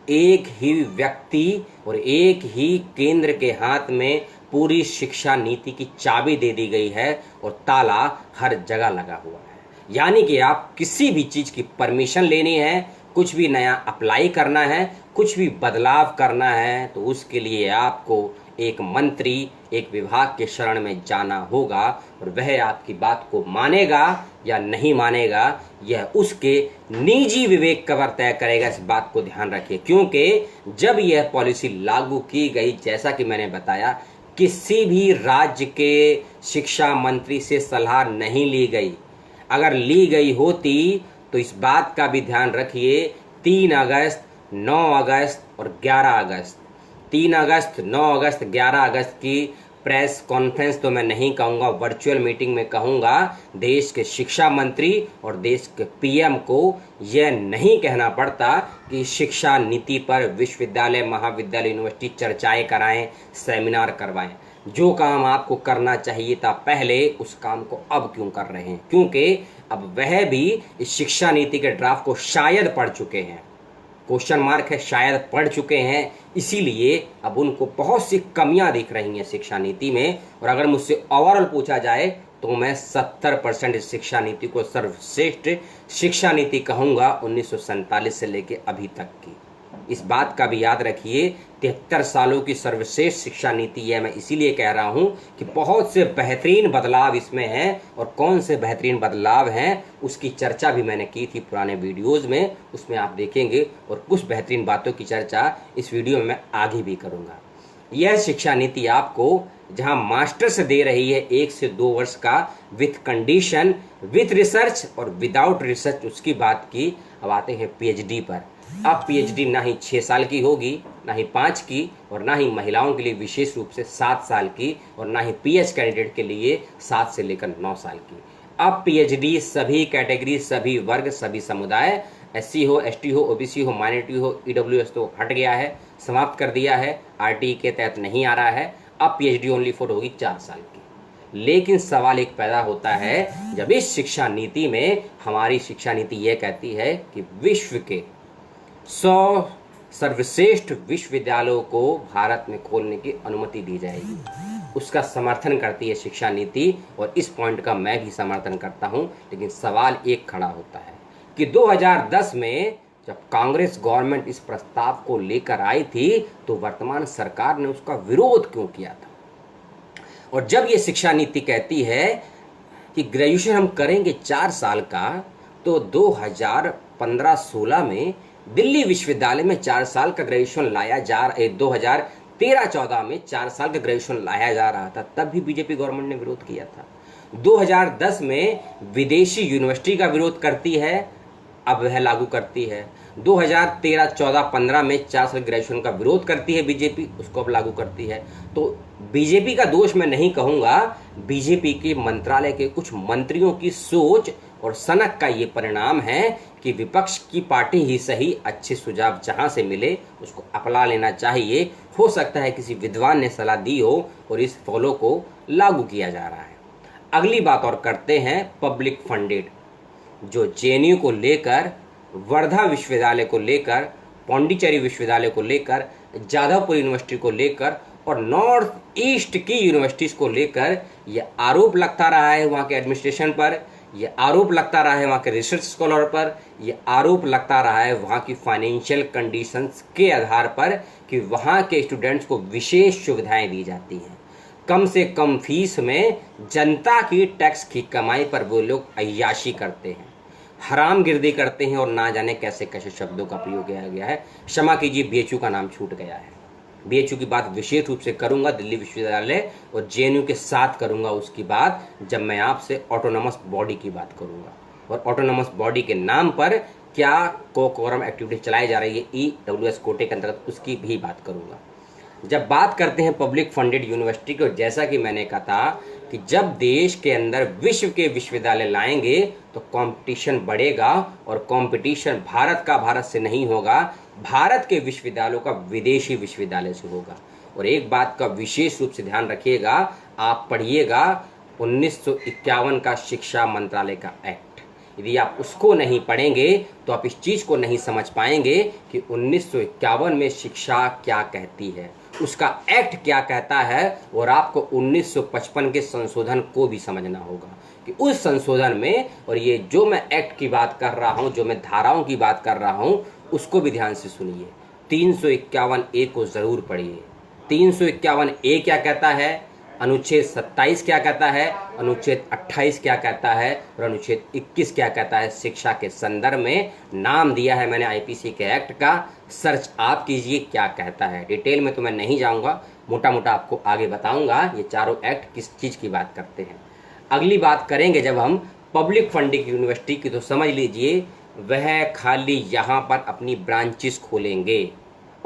एक ही व्यक्ति और एक ही केंद्र के हाथ में पूरी शिक्षा नीति की चाबी दे दी गई है और ताला हर जगह लगा हुआ है। यानी कि आप किसी भी चीज की परमिशन लेनी है, कुछ भी नया अप्लाई करना है, कुछ भी बदलाव करना है, तो उसके लिए आपको एक मंत्री, एक विभाग के शरण में जाना होगा, और वह आपकी बात को मानेगा या नहीं मानेगा यह उसके निजी विवेक पर तय करेगा। इस बात को ध्यान रखिए, क्योंकि जब यह पॉलिसी लागू की गई, जैसा कि मैंने बताया, किसी भी राज्य के शिक्षा मंत्री से सलाह नहीं ली गई। अगर ली गई होती तो इस बात का भी ध्यान रखिए, 3 अगस्त, 9 अगस्त और 11 अगस्त 3 अगस्त, 9 अगस्त, 11 अगस्त की प्रेस कॉन्फ्रेंस तो मैं नहीं कहूँगा, वर्चुअल मीटिंग में कहूँगा, देश के शिक्षा मंत्री और देश के पीएम को यह नहीं कहना पड़ता कि शिक्षा नीति पर विश्वविद्यालय, महाविद्यालय, यूनिवर्सिटी चर्चाएं कराएं, सेमिनार करवाएं। जो काम आपको करना चाहिए था पहले, उस काम को अब क्यों कर रहे हैं? क्योंकि अब वह भी इस शिक्षा नीति के ड्राफ्ट को शायद पढ़ चुके हैं, क्वेश्चन मार्क है, शायद पढ़ चुके हैं, इसीलिए अब उनको बहुत सी कमियां दिख रही हैं शिक्षा नीति में। और अगर मुझसे ओवरऑल पूछा जाए तो मैं 70% इस शिक्षा नीति को सर्वश्रेष्ठ शिक्षा नीति कहूँगा 1947 से लेकर अभी तक की। इस बात का भी याद रखिए, 73 सालों की सर्वश्रेष्ठ शिक्षा नीति है। मैं इसीलिए कह रहा हूं कि बहुत से बेहतरीन बदलाव इसमें हैं, और कौन से बेहतरीन बदलाव हैं उसकी चर्चा भी मैंने की थी पुराने वीडियोस में, उसमें आप देखेंगे। और कुछ बेहतरीन बातों की चर्चा इस वीडियो में मैं आगे भी करूंगा। यह शिक्षा नीति आपको जहां मास्टर्स दे रही है 1 से 2 वर्ष का विथ कंडीशन, विथ रिसर्च और विदाउट रिसर्च, उसकी बात की। अब आते हैं पीएचडी पर। अब पीएचडी ना ही 6 साल की होगी, ना ही 5 की, और ना ही महिलाओं के लिए विशेष रूप से 7 साल की, और ना ही पीएच कैंडिडेट के लिए 7 से लेकर 9 साल की। अब पीएचडी सभी कैटेगरी, सभी वर्ग, सभी समुदाय, एससी हो, एसटी हो, ओबीसी हो, माइनॉरिटी हो, ईडब्ल्यूएस तो हट गया है, समाप्त कर दिया है, आरटी के तहत नहीं आ रहा है। अब पीएचडी ओनली फॉर होगी 4 साल की। लेकिन सवाल एक पैदा होता है, जब इस शिक्षा नीति में, हमारी शिक्षा नीति यह कहती है कि विश्व के 100 सर्वश्रेष्ठ विश्वविद्यालयों को भारत में खोलने की अनुमति दी जाएगी, उसका समर्थन करती है शिक्षा नीति, और इस पॉइंट का मैं भी समर्थन करता हूं। लेकिन सवाल एक खड़ा होता है कि 2010 में जब कांग्रेस गवर्नमेंट इस प्रस्ताव को लेकर आई थी तो वर्तमान सरकार ने उसका विरोध क्यों किया था? और जब ये शिक्षा नीति कहती है कि ग्रेजुएशन हम करेंगे 4 साल का, तो 2015-16 में दिल्ली विश्वविद्यालय में 4 साल का ग्रेजुएशन लाया जा 2013-14 में 4 साल का ग्रेजुएशन लाया जा रहा था, तब भी बीजेपी गवर्नमेंट ने विरोध किया था। 2010 में विदेशी यूनिवर्सिटी का विरोध करती है, अब वह लागू करती है। 2013-14-15 में 4 साल ग्रेजुएशन का विरोध करती है बीजेपी, उसको अब लागू करती है। तो बीजेपी का दोष मैं नहीं कहूँगा, बीजेपी के मंत्रालय के कुछ मंत्रियों की सोच और सनक का ये परिणाम है कि विपक्ष की पार्टी ही सही, अच्छे सुझाव जहां से मिले उसको अपना लेना चाहिए। हो सकता है किसी विद्वान ने सलाह दी हो और इस फॉलो को लागू किया जा रहा है। अगली बात और करते हैं पब्लिक फंडेड, जो जेएनयू को लेकर, वर्धा विश्वविद्यालय को लेकर, पौंडीचेरी विश्वविद्यालय को लेकर, जादवपुर यूनिवर्सिटी को लेकर और नॉर्थ ईस्ट की यूनिवर्सिटीज को लेकर यह आरोप लगता रहा है वहाँ के एडमिनिस्ट्रेशन पर, यह आरोप लगता रहा है वहाँ के रिसर्च स्कॉलर पर, यह आरोप लगता रहा है वहाँ की फाइनेंशियल कंडीशंस के आधार पर कि वहाँ के स्टूडेंट्स को विशेष सुविधाएं दी जाती हैं। कम से कम फीस में जनता की टैक्स की कमाई पर वो लोग अय्याशी करते हैं, हरामगिर्दी करते हैं, और ना जाने कैसे कैसे शब्दों का प्रयोग किया गया है। क्षमा कीजिए, बीएचयू का नाम छूट गया है। बीएचयू की बात विशेष रूप से करूंगा, दिल्ली विश्वविद्यालय और जेएनयू के साथ करूंगा उसकी बात, जब मैं आपसे ऑटोनोमस बॉडी की बात करूंगा, और ऑटोनोमस बॉडी के नाम पर क्या कोरम एक्टिविटी चलाई जा रही है ईडब्ल्यूएस कोटे के अंतर्गत, उसकी भी बात करूंगा। जब बात करते हैं पब्लिक फंडेड यूनिवर्सिटी की, जैसा कि मैंने कहा था कि जब देश के अंदर विश्व के विश्वविद्यालय लाएंगे तो कंपटीशन बढ़ेगा, और कंपटीशन भारत का भारत से नहीं होगा, भारत के विश्वविद्यालयों का विदेशी विश्वविद्यालय से होगा। और एक बात का विशेष रूप से ध्यान रखिएगा, आप पढ़िएगा 1951 का शिक्षा मंत्रालय का एक्ट। यदि आप उसको नहीं पढ़ेंगे तो आप इस चीज को नहीं समझ पाएंगे कि 1951 में शिक्षा क्या कहती है, उसका एक्ट क्या कहता है, और आपको 1955 के संशोधन को भी समझना होगा कि उस संशोधन में, और ये जो मैं एक्ट की बात कर रहा हूं, जो मैं धाराओं की बात कर रहा हूं, उसको भी ध्यान से सुनिए। 351A को जरूर पढ़िए। 351A क्या कहता है, अनुच्छेद 27 क्या कहता है, अनुच्छेद 28 क्या कहता है, और अनुच्छेद 21 क्या कहता है। शिक्षा के संदर्भ में नाम दिया है मैंने आईपीसी के एक्ट का, सर्च आप कीजिए क्या कहता है। डिटेल में तो मैं नहीं जाऊंगा, मोटा मोटा आपको आगे बताऊंगा ये चारों एक्ट किस चीज़ की बात करते हैं। अगली बात करेंगे जब हम पब्लिक फंडिंग यूनिवर्सिटी की, तो समझ लीजिए वह खाली यहाँ पर अपनी ब्रांचेस खोलेंगे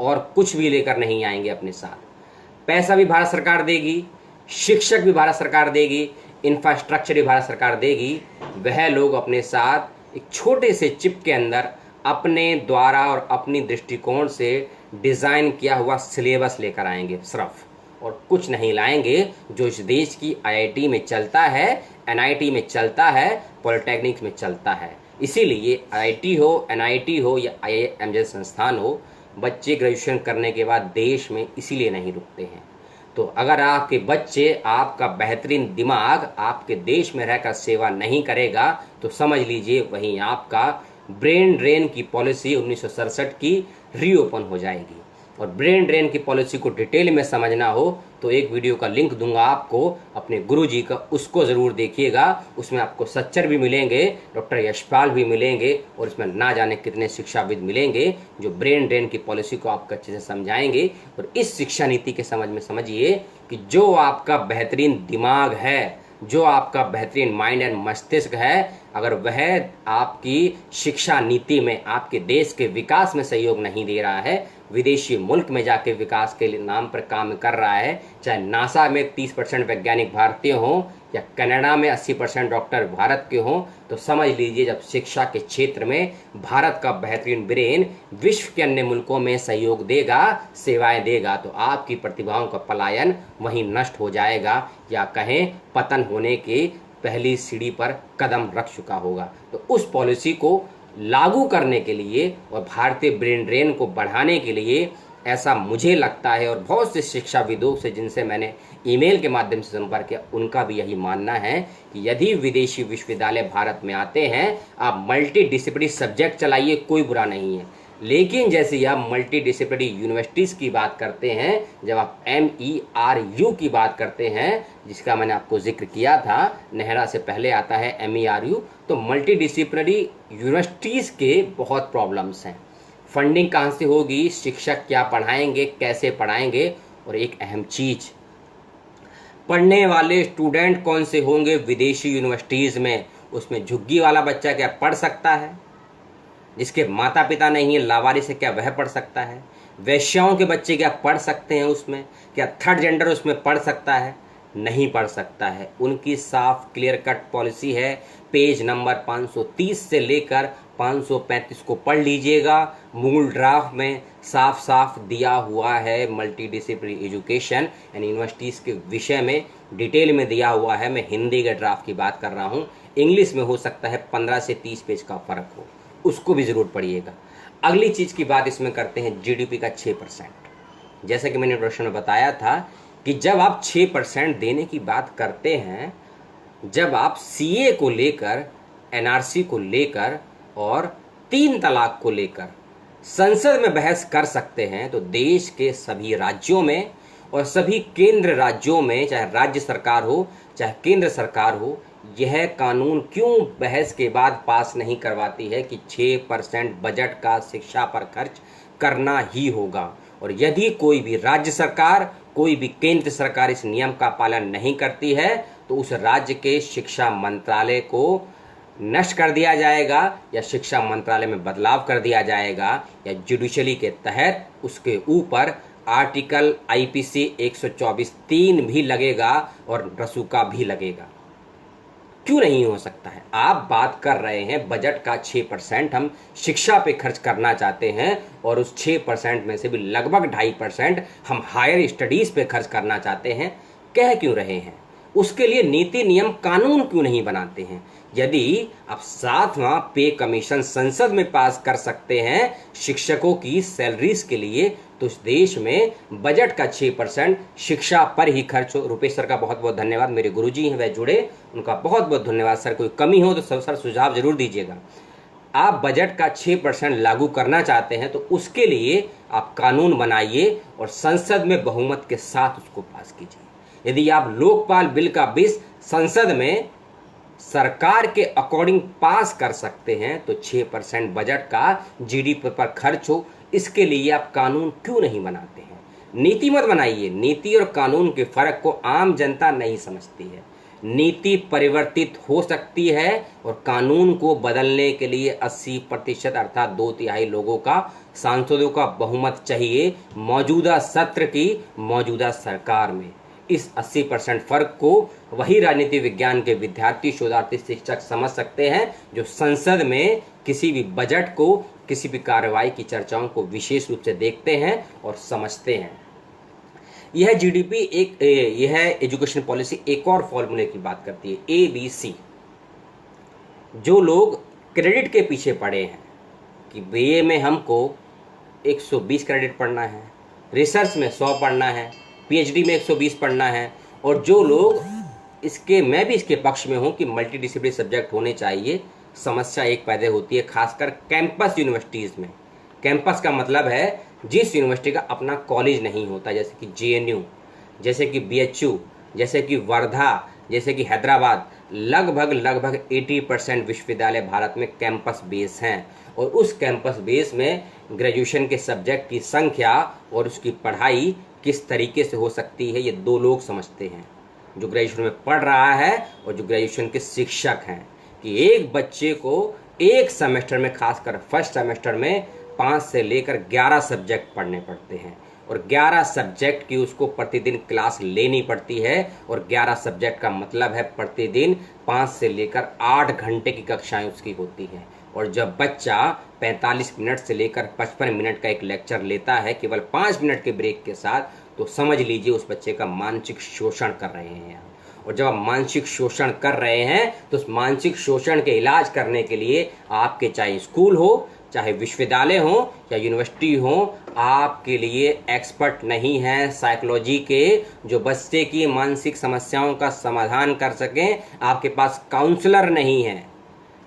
और कुछ भी लेकर नहीं आएंगे अपने साथ। पैसा भी भारत सरकार देगी, शिक्षक भी भारत सरकार देगी, इंफ्रास्ट्रक्चर भी भारत सरकार देगी। वह लोग अपने साथ एक छोटे से चिप के अंदर अपने द्वारा और अपनी दृष्टिकोण से डिज़ाइन किया हुआ सिलेबस लेकर आएंगे सिर्फ, और कुछ नहीं लाएंगे जो इस देश की आईआईटी में चलता है, एनआईटी में चलता है, पॉलिटेक्निक्स में चलता है। इसीलिए आईआईटी हो, एनआईटी हो या आईआईएम जैसे संस्थान हो, बच्चे ग्रेजुएशन करने के बाद देश में इसीलिए नहीं रुकते हैं। तो अगर आपके बच्चे, आपका बेहतरीन दिमाग आपके देश में रहकर सेवा नहीं करेगा तो समझ लीजिए वहीं आपका ब्रेन ड्रेन की पॉलिसी 1967 की रीओपन हो जाएगी। और ब्रेन ड्रेन की पॉलिसी को डिटेल में समझना हो तो एक वीडियो का लिंक दूंगा आपको अपने गुरुजी का, उसको ज़रूर देखिएगा। उसमें आपको सच्चर भी मिलेंगे, डॉक्टर यशपाल भी मिलेंगे, और इसमें ना जाने कितने शिक्षाविद मिलेंगे जो ब्रेन ड्रेन की पॉलिसी को आपको अच्छे से समझाएंगे। और इस शिक्षा नीति के समझ में समझिए कि जो आपका बेहतरीन दिमाग है, जो आपका बेहतरीन माइंड एंड मस्तिष्क है, अगर वह आपकी शिक्षा नीति में आपके देश के विकास में सहयोग नहीं दे रहा है, विदेशी मुल्क में जाके विकास के नाम पर काम कर रहा है, चाहे नासा में 30% वैज्ञानिक भारतीय हों या कनाडा में 80% डॉक्टर भारत के हों, तो समझ लीजिए जब शिक्षा के क्षेत्र में भारत का बेहतरीन ब्रेन विश्व के अन्य मुल्कों में सहयोग देगा, सेवाएं देगा, तो आपकी प्रतिभाओं का पलायन वहीं नष्ट हो जाएगा, या कहें पतन होने की पहली सीढ़ी पर कदम रख चुका होगा। तो उस पॉलिसी को लागू करने के लिए और भारतीय ब्रेन ड्रेन को बढ़ाने के लिए, ऐसा मुझे लगता है और बहुत से शिक्षाविदों से जिनसे मैंने ईमेल के माध्यम से संपर्क किया, उनका भी यही मानना है कि यदि विदेशी विश्वविद्यालय भारत में आते हैं, आप मल्टी डिसिप्लिनरी सब्जेक्ट चलाइए, कोई बुरा नहीं है, लेकिन जैसे ही आप मल्टी डिसिप्लिनरी यूनिवर्सिटीज़ की बात करते हैं, जब आप MERU की बात करते हैं, जिसका मैंने आपको जिक्र किया था, नेहरा से पहले आता है MERU, तो मल्टी डिसिप्लिनरी यूनिवर्सिटीज़ के बहुत प्रॉब्लम्स हैं। फंडिंग कहाँ से होगी, शिक्षक क्या पढ़ाएंगे, कैसे पढ़ाएंगे, और एक अहम चीज़, पढ़ने वाले स्टूडेंट कौन से होंगे विदेशी यूनिवर्सिटीज़ में। उसमें झुग्गी वाला बच्चा क्या पढ़ सकता है, जिसके माता पिता नहीं है, लावारिस है, क्या वह पढ़ सकता है? वैश्याओं के बच्चे क्या पढ़ सकते हैं उसमें? क्या थर्ड जेंडर उसमें पढ़ सकता है? नहीं पढ़ सकता है। उनकी साफ क्लियर कट पॉलिसी है, पेज नंबर 530 से लेकर 535 को पढ़ लीजिएगा। मूल ड्राफ्ट में साफ साफ दिया हुआ है, multi disciplinary education and universities के विषय में डिटेल में दिया हुआ है। मैं हिंदी के ड्राफ्ट की बात कर रहा हूँ, इंग्लिश में हो सकता है 15 से 30 पेज का फ़र्क हो, उसको भी ज़रूर पढ़िएगा। अगली चीज़ की बात इसमें करते हैं, GDP का 6%। जैसा कि मैंने इंट्रोडक्शन में बताया था कि जब आप 6% देने की बात करते हैं, जब आप CA को लेकर, NRC को लेकर और 3 तलाक को लेकर संसद में बहस कर सकते हैं, तो देश के सभी राज्यों में और सभी केंद्र राज्यों में, चाहे राज्य सरकार हो चाहे केंद्र सरकार हो, यह कानून क्यों बहस के बाद पास नहीं करवाती है कि 6% बजट का शिक्षा पर खर्च करना ही होगा। और यदि कोई भी राज्य सरकार, कोई भी केंद्र सरकार इस नियम का पालन नहीं करती है, तो उस राज्य के शिक्षा मंत्रालय को नष्ट कर दिया जाएगा, या शिक्षा मंत्रालय में बदलाव कर दिया जाएगा, या जुडिशरी के तहत उसके ऊपर आर्टिकल IPC 124(3) भी लगेगा और रसूखा भी लगेगा। क्यों नहीं हो सकता है? आप बात कर रहे हैं बजट का 6% हम शिक्षा पे खर्च करना चाहते हैं, और उस 6% में से भी लगभग 2.5% हम हायर स्टडीज़ पे खर्च करना चाहते हैं। कह क्यों रहे हैं? उसके लिए नीति नियम कानून क्यों नहीं बनाते हैं? यदि आप 7वां पे कमीशन संसद में पास कर सकते हैं शिक्षकों की सैलरीज के लिए, तो इस देश में बजट का 6% शिक्षा पर ही खर्च हो। रुपेश सर का बहुत बहुत धन्यवाद, मेरे गुरुजी हैं, वह जुड़े, उनका बहुत बहुत धन्यवाद सर। कोई कमी हो तो सर सुझाव जरूर दीजिएगा। आप बजट का 6% लागू करना चाहते हैं, तो उसके लिए आप कानून बनाइए और संसद में बहुमत के साथ उसको पास कीजिए। यदि आप लोकपाल बिल का बिल संसद में सरकार के अकॉर्डिंग पास कर सकते हैं, तो 6% बजट का GDP पर खर्च हो, इसके लिए आप कानून क्यों नहीं बनाते हैं? नीति मत बनाइए। नीति और कानून के फर्क को आम जनता नहीं समझती है, नीति परिवर्तित हो सकती है और कानून को बदलने के लिए 80% अर्थात 2/3 लोगों का, सांसदों का बहुमत चाहिए मौजूदा सत्र की मौजूदा सरकार में। इस 80% फर्क को वही राजनीति विज्ञान के विद्यार्थी, शोधार्थी, शिक्षक समझ सकते हैं जो संसद में किसी भी बजट को, किसी भी कार्रवाई की चर्चाओं को विशेष रूप से देखते हैं और समझते हैं। यह जीडीपी यह एजुकेशन पॉलिसी एक और फॉर्मूले की बात करती है, ABC। जो लोग क्रेडिट के पीछे पड़े हैं कि बीए में हमको 120 क्रेडिट पढ़ना है, रिसर्च में 100 पढ़ना है, पीएचडी में 120 पढ़ना है, और जो लोग मैं भी इसके पक्ष में हूँ कि मल्टी डिसिप्लिनरी सब्जेक्ट होने चाहिए, समस्या एक पैदा होती है खासकर कैंपस यूनिवर्सिटीज़ में। कैंपस का मतलब है जिस यूनिवर्सिटी का अपना कॉलेज नहीं होता, जैसे कि जेएनयू, जैसे कि बीएचयू, जैसे कि वर्धा, जैसे कि हैदराबाद, लगभग 80% विश्वविद्यालय भारत में कैंपस बेस हैं। और उस कैंपस बेस में ग्रेजुएशन के सब्जेक्ट की संख्या और उसकी पढ़ाई किस तरीके से हो सकती है, ये दो लोग समझते हैं, जो ग्रेजुएशन में पढ़ रहा है और जो ग्रेजुएशन के शिक्षक हैं, कि एक बच्चे को एक सेमेस्टर में, खासकर फर्स्ट सेमेस्टर में 5 से लेकर 11 सब्जेक्ट पढ़ने पड़ते हैं और 11 सब्जेक्ट की उसको प्रतिदिन क्लास लेनी पड़ती है। और 11 सब्जेक्ट का मतलब है प्रतिदिन 5 से लेकर 8 घंटे की कक्षाएं उसकी होती हैं। और जब बच्चा 45 मिनट से लेकर 55 मिनट का एक लेक्चर लेता है केवल 5 मिनट के ब्रेक के साथ, तो समझ लीजिए उस बच्चे का मानसिक शोषण कर रहे हैं। और जब आप मानसिक शोषण कर रहे हैं तो उस मानसिक शोषण के इलाज करने के लिए आपके चाहे स्कूल हो, चाहे विश्वविद्यालय हो या यूनिवर्सिटी हो, आपके लिए एक्सपर्ट नहीं है साइकोलॉजी के जो बच्चे की मानसिक समस्याओं का समाधान कर सकें। आपके पास काउंसलर नहीं है।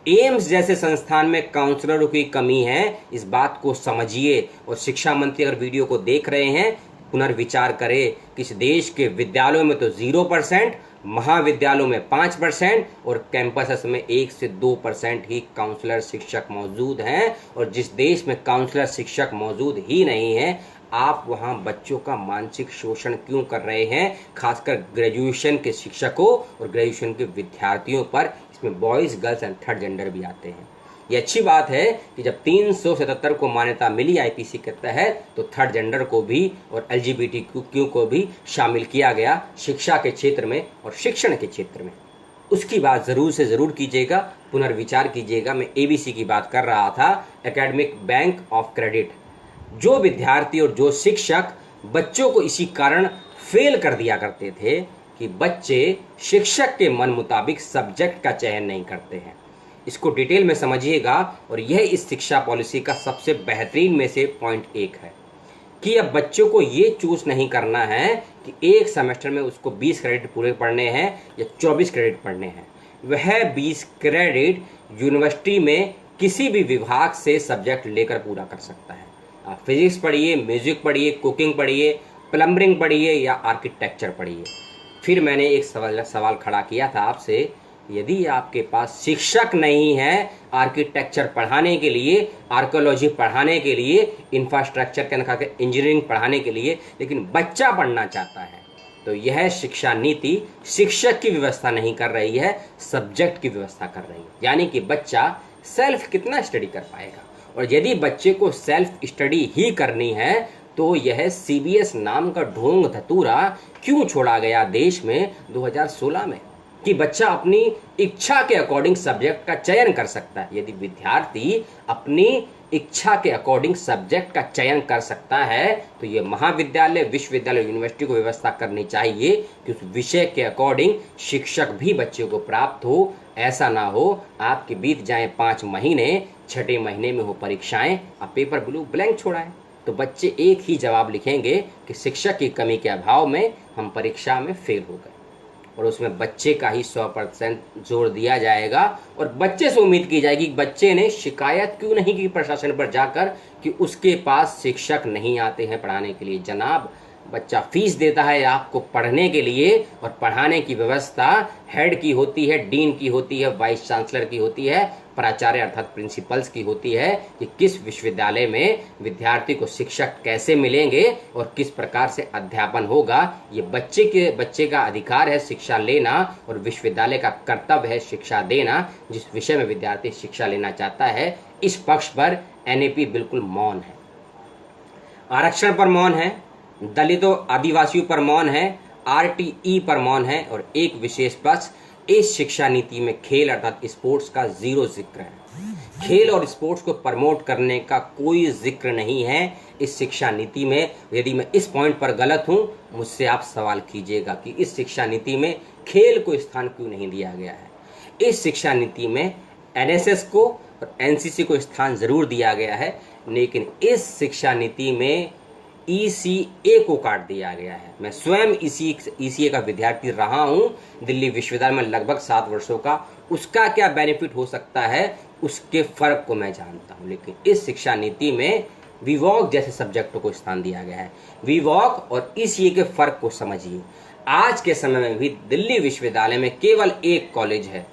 एम्स जैसे संस्थान में काउंसलरों की कमी है, इस बात को समझिए। और शिक्षा मंत्री अगर वीडियो को देख रहे हैं, पुनर्विचार करें कि इस देश के विद्यालयों में तो 0%, महाविद्यालयों में 5% और कैंपस में 1 से 2% ही काउंसलर शिक्षक मौजूद हैं। और जिस देश में काउंसलर शिक्षक मौजूद ही नहीं है, आप वहां बच्चों का मानसिक शोषण क्यों कर रहे हैं, खासकर ग्रेजुएशन के शिक्षकों और ग्रेजुएशन के विद्यार्थियों पर। इसमें boys, girls and third gender भी आते हैं। ये अच्छी बात है कि जब 377 को मान्यता मिली आईपीसी के तहत, तो थर्ड जेंडर को भी और LGBTQ को भी शामिल किया गया शिक्षा के क्षेत्र में और शिक्षण के क्षेत्र में। उसकी बात ज़रूर से ज़रूर कीजिएगा, पुनर्विचार कीजिएगा। मैं ABC की बात कर रहा था, एकेडमिक बैंक ऑफ क्रेडिट। जो विद्यार्थी और जो शिक्षक बच्चों को इसी कारण फेल कर दिया करते थे कि बच्चे शिक्षक के मन मुताबिक सब्जेक्ट का चयन नहीं करते हैं। इसको डिटेल में समझिएगा। और यह इस शिक्षा पॉलिसी का सबसे बेहतरीन में से पॉइंट एक है कि अब बच्चों को ये चूज नहीं करना है कि एक सेमेस्टर में उसको 20 क्रेडिट पूरे पढ़ने हैं या 24 क्रेडिट पढ़ने हैं। वह 20 क्रेडिट यूनिवर्सिटी में किसी भी विभाग से सब्जेक्ट लेकर पूरा कर सकता है। आप फिजिक्स पढ़िए, म्यूजिक पढ़िए, कुकिंग पढ़िए, प्लम्बरिंग पढ़िए या आर्किटेक्चर पढ़िए। फिर मैंने एक सवाल खड़ा किया था आपसे, यदि आपके पास शिक्षक नहीं है आर्किटेक्चर पढ़ाने के लिए, आर्कियोलॉजी पढ़ाने के लिए, इंफ्रास्ट्रक्चर के इंजीनियरिंग पढ़ाने के लिए, लेकिन बच्चा पढ़ना चाहता है, तो यह शिक्षा नीति शिक्षक की व्यवस्था नहीं कर रही है, सब्जेक्ट की व्यवस्था कर रही है। यानी कि बच्चा सेल्फ कितना स्टडी कर पाएगा। और यदि बच्चे को सेल्फ स्टडी ही करनी है तो यह CBS नाम का ढोंग धतूरा क्यों छोड़ा गया देश में 2016 में, कि बच्चा अपनी इच्छा के अकॉर्डिंग सब्जेक्ट का चयन कर सकता है। यदि विद्यार्थी अपनी इच्छा के अकॉर्डिंग सब्जेक्ट का चयन कर सकता है तो ये महाविद्यालय, विश्वविद्यालय, यूनिवर्सिटी को व्यवस्था करनी चाहिए कि उस विषय के अकॉर्डिंग शिक्षक भी बच्चे को प्राप्त हो। ऐसा ना हो आपके बीत जाएं 5 महीने, 6ठे महीने में हो परीक्षाएं, आप पेपर ब्लैंक छोड़ाएं, तो बच्चे एक ही जवाब लिखेंगे कि शिक्षक की कमी के अभाव में हम परीक्षा में फेल हो गए। और उसमें बच्चे का ही 100% जोर दिया जाएगा और बच्चे से उम्मीद की जाएगी कि बच्चे ने शिकायत क्यों नहीं की प्रशासन पर जाकर कि उसके पास शिक्षक नहीं आते हैं पढ़ाने के लिए। जनाब, बच्चा फीस देता है आपको पढ़ने के लिए और पढ़ाने की व्यवस्था हेड की होती है, डीन की होती है, वाइस चांसलर की होती है। प्राचार्य अर्थात प्रिंसिपल्स की होती है कि किस विश्वविद्यालय में विद्यार्थी को शिक्षक कैसे मिलेंगे और किस प्रकार से अध्यापन होगा। ये बच्चे का अधिकार है शिक्षा लेना और विश्वविद्यालय का कर्तव्य है शिक्षा देना। जिस विषय में विद्यार्थी शिक्षा लेना चाहता है, इस पक्ष पर एनईपी बिल्कुल मौन है। आरक्षण पर मौन है, दलितों आदिवासियों पर मौन है, आरटीई पर मौन है और एक विशेष पक्ष इस शिक्षा नीति में खेल अर्थात स्पोर्ट्स का जीरो जिक्र है। खेल और स्पोर्ट्स को प्रमोट करने का कोई जिक्र नहीं है इस शिक्षा नीति में। यदि मैं इस पॉइंट पर गलत हूं, मुझसे आप सवाल कीजिएगा कि इस शिक्षा नीति में खेल को स्थान क्यों नहीं दिया गया है। इस शिक्षा नीति में एनएसएस को और एनसीसी को स्थान जरूर दिया गया है, लेकिन इस शिक्षा नीति में ईसीए को काट दिया गया है। मैं स्वयं ईसीए का विद्यार्थी रहा हूं दिल्ली विश्वविद्यालय में लगभग 7 वर्षों का। उसका क्या बेनिफिट हो सकता है, उसके फर्क को मैं जानता हूं, लेकिन इस शिक्षा नीति में वीवॉक जैसे सब्जेक्टों को स्थान दिया गया है। वीवॉक और ईसीए के फर्क को समझिए। आज के समय में भी दिल्ली विश्वविद्यालय में केवल एक कॉलेज है,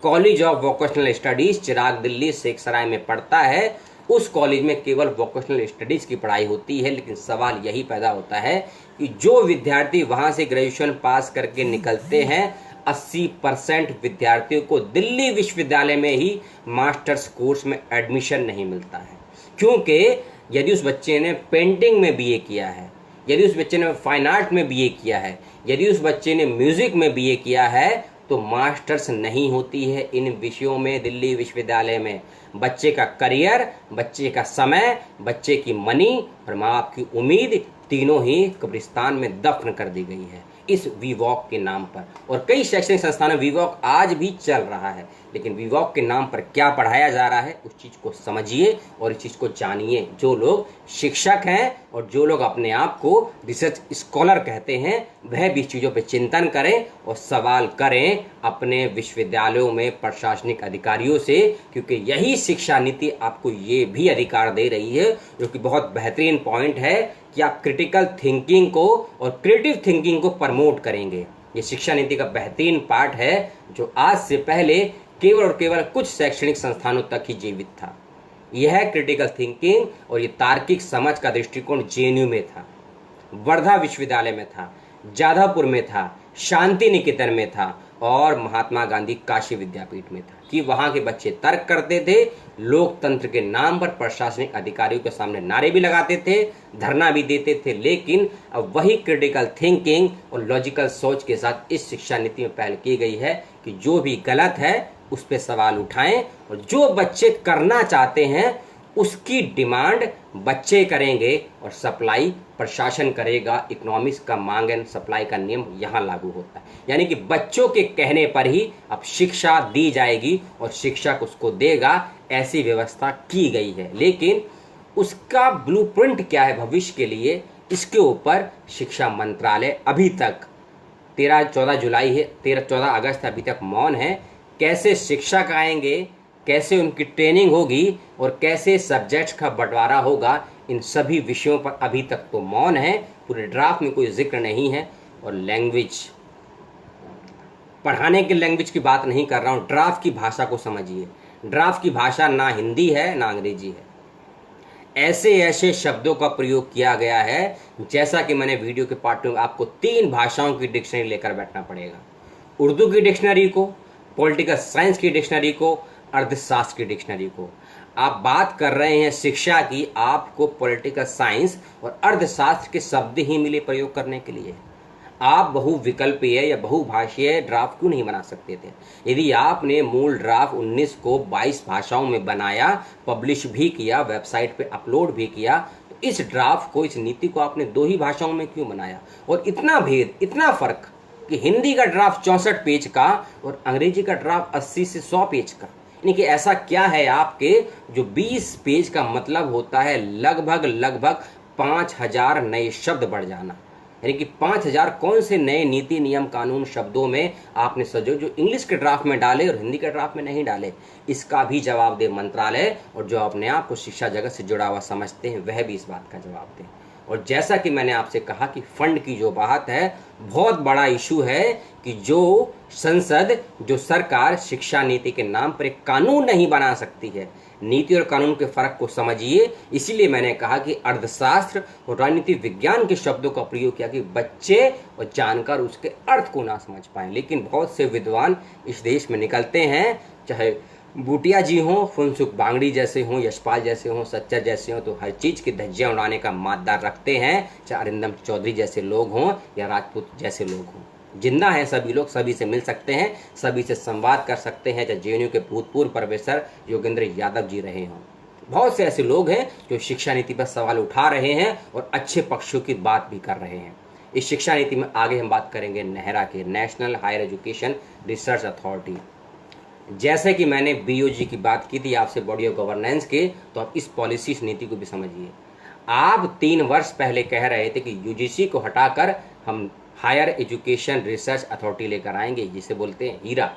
कॉलेज ऑफ वोकेशनल स्टडीज, चिराग दिल्ली शेखसराय में पड़ता है। उस कॉलेज में केवल वोकेशनल स्टडीज की पढ़ाई होती है, लेकिन सवाल यही पैदा होता है कि जो विद्यार्थी वहां से ग्रेजुएशन पास करके निकलते हैं, 80% विद्यार्थियों को दिल्ली विश्वविद्यालय में ही मास्टर्स कोर्स में एडमिशन नहीं मिलता है। क्योंकि यदि उस बच्चे ने पेंटिंग में बीए किया है, यदि उस बच्चे ने फाइन आर्ट में बीए किया है, यदि उस बच्चे ने म्यूजिक में बीए किया है, तो मास्टर्स नहीं होती है इन विषयों में दिल्ली विश्वविद्यालय में। बच्चे का करियर, बच्चे का समय, बच्चे की मनी और माँ बाप की उम्मीद तीनों ही कब्रिस्तान में दफन कर दी गई है इस वीवॉक के नाम पर। और कई शैक्षणिक संस्थानों में वीवॉक आज भी चल रहा है, लेकिन वीवॉक के नाम पर क्या पढ़ाया जा रहा है उस चीज को समझिए और इस चीज को जानिए। जो लोग शिक्षक हैं और जो लोग अपने आप को रिसर्च स्कॉलर कहते हैं, वह भी इस चीजों पर चिंतन करें और सवाल करें अपने विश्वविद्यालयों में प्रशासनिक अधिकारियों से, क्योंकि यही शिक्षा नीति आपको ये भी अधिकार दे रही है, जो कि बहुत बेहतरीन पॉइंट है कि आप क्रिटिकल थिंकिंग को और क्रिएटिव थिंकिंग को प्रमोट करेंगे। ये शिक्षा नीति का बेहतरीन पार्ट है जो आज से पहले केवल और केवल कुछ शैक्षणिक संस्थानों तक ही जीवित था। यह क्रिटिकल थिंकिंग और ये तार्किक समझ का दृष्टिकोण जेएनयू में था, वर्धा विश्वविद्यालय में था, जाधवपुर में था, शांति निकेतन में था और महात्मा गांधी काशी विद्यापीठ में था कि वहां के बच्चे तर्क करते थे, लोकतंत्र के नाम पर प्रशासनिक अधिकारियों के सामने नारे भी लगाते थे, धरना भी देते थे। लेकिन अब वही क्रिटिकल थिंकिंग और लॉजिकल सोच के साथ इस शिक्षा नीति में पहल की गई है कि जो भी गलत है उस पर सवाल उठाएं और जो बच्चे करना चाहते हैं उसकी डिमांड बच्चे करेंगे और सप्लाई प्रशासन करेगा। इकोनॉमिक्स का मांग एंड सप्लाई का नियम यहाँ लागू होता है, यानी कि बच्चों के कहने पर ही अब शिक्षा दी जाएगी और शिक्षक उसको देगा, ऐसी व्यवस्था की गई है। लेकिन उसका ब्लूप्रिंट क्या है भविष्य के लिए, इसके ऊपर शिक्षा मंत्रालय अभी तक 14 जुलाई है, 14 अगस्त अभी तक मौन है। कैसे शिक्षक आएंगे, कैसे उनकी ट्रेनिंग होगी और कैसे सब्जेक्ट्स का बंटवारा होगा, इन सभी विषयों पर अभी तक तो मौन है। पूरे ड्राफ्ट में कोई जिक्र नहीं है। और लैंग्वेज, पढ़ाने के लैंग्वेज की बात नहीं कर रहा हूँ, ड्राफ्ट की भाषा को समझिए। ड्राफ्ट की भाषा ना हिंदी है ना अंग्रेजी है, ऐसे ऐसे शब्दों का प्रयोग किया गया है जैसा कि मैंने वीडियो के पार्ट में आपको 3 भाषाओं की डिक्शनरी लेकर बैठना पड़ेगा। उर्दू की डिक्शनरी को, पॉलिटिकल साइंस की डिक्शनरी को, अर्थशास्त्र की डिक्शनरी को। आप बात कर रहे हैं शिक्षा की, आपको पॉलिटिकल साइंस और अर्थशास्त्र के शब्द ही मिले प्रयोग करने के लिए। आप बहुविकल्पीय या बहुभाषीय ड्राफ्ट क्यों नहीं बना सकते थे? यदि आपने मूल ड्राफ्ट 19 को 22 भाषाओं में बनाया, पब्लिश भी किया, वेबसाइट पे अपलोड भी किया, तो इस ड्राफ्ट को, इस नीति को आपने 2 ही भाषाओं में क्यों बनाया? और इतना भेद, इतना फर्क कि हिंदी का ड्राफ्ट 64 पेज का और अंग्रेजी का ड्राफ्ट 80 से 100 पेज का। यानी कि ऐसा क्या है आपके जो 20 पेज का मतलब होता है लगभग 5000 नए शब्द बढ़ जाना। यानी कि 5000 कौन से नए नीति नियम कानून शब्दों में आपने सजो जो इंग्लिश के ड्राफ्ट में डाले और हिंदी के ड्राफ्ट में नहीं डाले। इसका भी जवाब दे मंत्रालय, और जो अपने आप को शिक्षा जगत से जुड़ा हुआ समझते हैं वह भी इस बात का जवाब दें। और जैसा कि मैंने आपसे कहा कि फंड की जो बात है, बहुत बड़ा इशू है कि जो सरकार शिक्षा नीति के नाम पर एक कानून नहीं बना सकती है। नीति और कानून के फर्क को समझिए। इसीलिए मैंने कहा कि अर्थशास्त्र और राजनीति विज्ञान के शब्दों का प्रयोग किया कि बच्चे और जानकार उसके अर्थ को ना समझ पाए। लेकिन बहुत से विद्वान इस देश में निकलते हैं, चाहे बूटिया जी हों, फुनसुक बांगड़ी जैसे हों, यशपाल जैसे हों, सच्चर जैसे हों, तो हर चीज़ की धज्जियाँ उड़ाने का मादा रखते हैं। चाहे अरिंदम चौधरी जैसे लोग हों या राजपूत जैसे लोग हों, जिंदा हैं सभी लोग, सभी से मिल सकते हैं, सभी से संवाद कर सकते हैं। चाहे जेएनयू के भूतपूर्व प्रोफेसर योगेंद्र यादव जी रहे हों, बहुत से ऐसे लोग हैं जो शिक्षा नीति पर सवाल उठा रहे हैं और अच्छे पक्षों की बात भी कर रहे हैं। इस शिक्षा नीति में आगे हम बात करेंगे नेहरा के, national higher education research authority. जैसे कि मैंने बीओजी की बात की थी आपसे, बॉडी ऑफ गवर्नेंस के, तो आप इस पॉलिसी इस नीति को भी समझिए। आप 3 वर्ष पहले कह रहे थे कि यूजीसी को हटाकर हम हायर एजुकेशन रिसर्च अथॉरिटी लेकर आएंगे, जिसे बोलते हैं हीरा।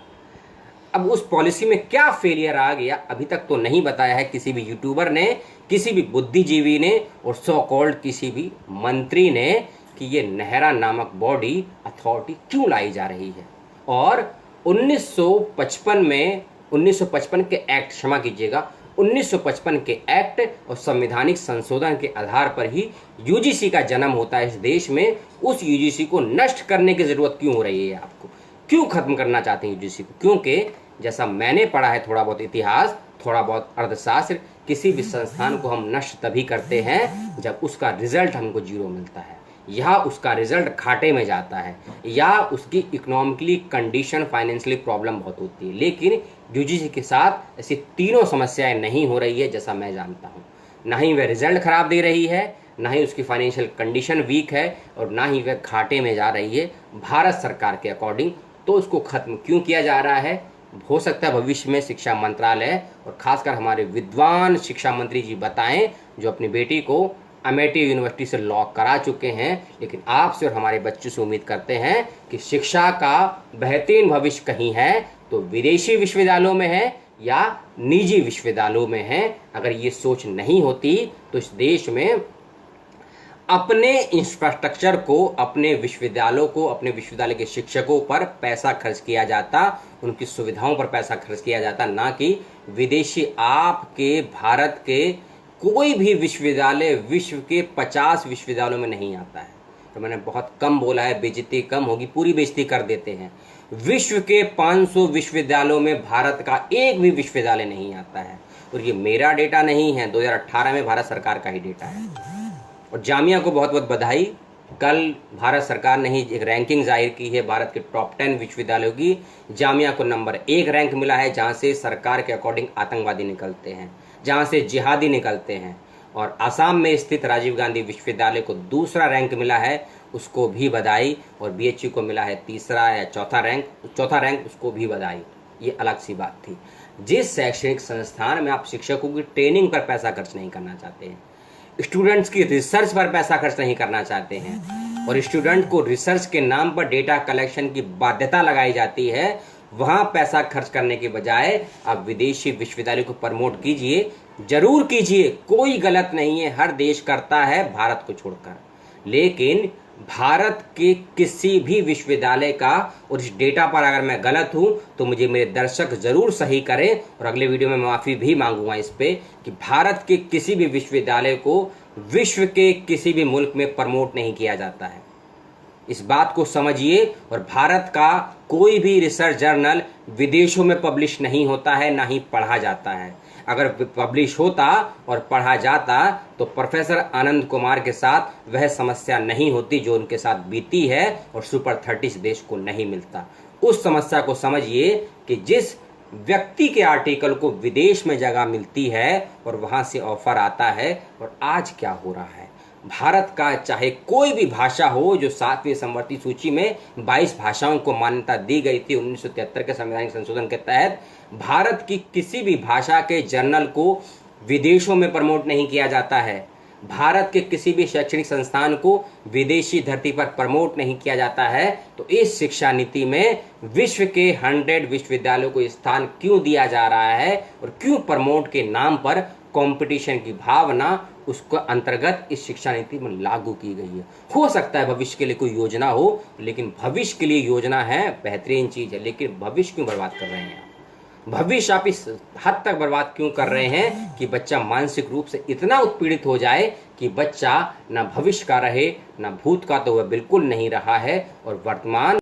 अब उस पॉलिसी में क्या फेलियर आ गया अभी तक तो नहीं बताया है किसी भी यूट्यूबर ने, किसी भी बुद्धिजीवी ने और सो कॉल्ड किसी भी मंत्री ने, कि ये नेहरा नामक बॉडी अथॉरिटी क्यों लाई जा रही है। और 1955 के एक्ट, क्षमा कीजिएगा, 1955 के एक्ट और संवैधानिक संशोधन के आधार पर ही यूजीसी का जन्म होता है इस देश में। उस यूजीसी को नष्ट करने की जरूरत क्यों हो रही है आपको? क्यों खत्म करना चाहते हैं यूजीसी को? क्योंकि जैसा मैंने पढ़ा है थोड़ा बहुत इतिहास, थोड़ा बहुत अर्थशास्त्र, किसी भी संस्थान को हम नष्ट तभी करते हैं जब उसका रिजल्ट हमको 0 मिलता है, या उसका रिजल्ट घाटे में जाता है, या उसकी इकोनॉमिकली कंडीशन, फाइनेंशियली प्रॉब्लम बहुत होती है। लेकिन यूजीसी के साथ ऐसी तीनों समस्याएं नहीं हो रही है जैसा मैं जानता हूँ। ना ही वह रिजल्ट खराब दे रही है, ना ही उसकी फाइनेंशियल कंडीशन वीक है, और ना ही वह घाटे में जा रही है भारत सरकार के अकॉर्डिंग। तो उसको खत्म क्यों किया जा रहा है? हो सकता है भविष्य में शिक्षा मंत्रालय और खासकर हमारे विद्वान शिक्षा मंत्री जी बताएं, जो अपनी बेटी को अमेठी यूनिवर्सिटी से लॉक करा चुके हैं। लेकिन आपसे और हमारे बच्चों से उम्मीद करते हैं कि शिक्षा का बेहतरीन भविष्य कहीं है तो विदेशी विश्वविद्यालयों में है या निजी विश्वविद्यालयों में है। अगर ये सोच नहीं होती तो इस देश में अपने इंफ्रास्ट्रक्चर को, अपने विश्वविद्यालयों को, अपने विश्वविद्यालय के शिक्षकों पर पैसा खर्च किया जाता, उनकी सुविधाओं पर पैसा खर्च किया जाता, ना कि विदेशी। आपके भारत के कोई भी विश्वविद्यालय विश्व के 50 विश्वविद्यालयों में नहीं आता है। तो मैंने बहुत कम बोला है, बेइज्जती कम होगी, पूरी बेइज्जती कर देते हैं। विश्व के 500 विश्वविद्यालयों में भारत का एक भी विश्वविद्यालय नहीं आता है। और ये मेरा डेटा नहीं है, 2018 में भारत सरकार का ही डेटा है। और जामिया को बहुत बहुत बधाई, कल भारत सरकार ने ही एक रैंकिंग जाहिर की है भारत के टॉप 10 विश्वविद्यालयों की। जामिया को नंबर 1 रैंक मिला है, जहाँ से सरकार के अकॉर्डिंग आतंकवादी निकलते हैं, जहाँ से जिहादी निकलते हैं। और आसाम में स्थित राजीव गांधी विश्वविद्यालय को दूसरा रैंक मिला है, उसको भी बधाई। और बीएचयू को मिला है तीसरा या चौथा रैंक, उसको भी बधाई। ये अलग सी बात थी। जिस शैक्षणिक संस्थान में आप शिक्षकों की ट्रेनिंग पर पैसा खर्च नहीं करना चाहते हैं, स्टूडेंट्स की रिसर्च पर पैसा खर्च नहीं करना चाहते हैं, और स्टूडेंट को रिसर्च के नाम पर डेटा कलेक्शन की बाध्यता लगाई जाती है, वहां पैसा खर्च करने के बजाय आप विदेशी विश्वविद्यालय को प्रमोट कीजिए, जरूर कीजिए, कोई गलत नहीं है, हर देश करता है भारत को छोड़कर। लेकिन भारत के किसी भी विश्वविद्यालय का, और इस डेटा पर अगर मैं गलत हूं तो मुझे मेरे दर्शक जरूर सही करें, और अगले वीडियो में माफी भी मांगूंगा इस पे, कि भारत के किसी भी विश्वविद्यालय को विश्व के किसी भी मुल्क में प्रमोट नहीं किया जाता है। इस बात को समझिए। और भारत का कोई भी रिसर्च जर्नल विदेशों में पब्लिश नहीं होता है, ना ही पढ़ा जाता है। अगर पब्लिश होता और पढ़ा जाता तो प्रोफेसर आनंद कुमार के साथ वह समस्या नहीं होती जो उनके साथ बीती है, और सुपर 30 देश को नहीं मिलता। उस समस्या को समझिए कि जिस व्यक्ति के आर्टिकल को विदेश में जगह मिलती है और वहां से ऑफर आता है, और आज क्या हो रहा है, भारत का चाहे कोई भी भाषा हो, जो 7वीं समवर्ती सूची में 22 भाषाओं को मान्यता दी गई थी 1973 के संवैधानिक संशोधन के तहत, भारत की किसी भी भाषा के जर्नल को विदेशों में प्रमोट नहीं किया जाता है। भारत के किसी भी शैक्षणिक संस्थान को विदेशी धरती पर प्रमोट नहीं किया जाता है। तो इस शिक्षा नीति में विश्व के 100 विश्वविद्यालयों को स्थान क्यों दिया जा रहा है, और क्यों प्रमोट के नाम पर कंपटीशन की भावना उसको अंतर्गत इस शिक्षा नीति में लागू की गई है। हो सकता है भविष्य के लिए कोई योजना हो, लेकिन भविष्य के लिए योजना है, बेहतरीन चीज़ है, लेकिन भविष्य क्यों बर्बाद कर रहे हैं आप? भविष्य आप इस हद तक बर्बाद क्यों कर रहे हैं कि बच्चा मानसिक रूप से इतना उत्पीड़ित हो जाए कि बच्चा ना भविष्य का रहे ना भूत का, तो वह बिल्कुल नहीं रहा है और वर्तमान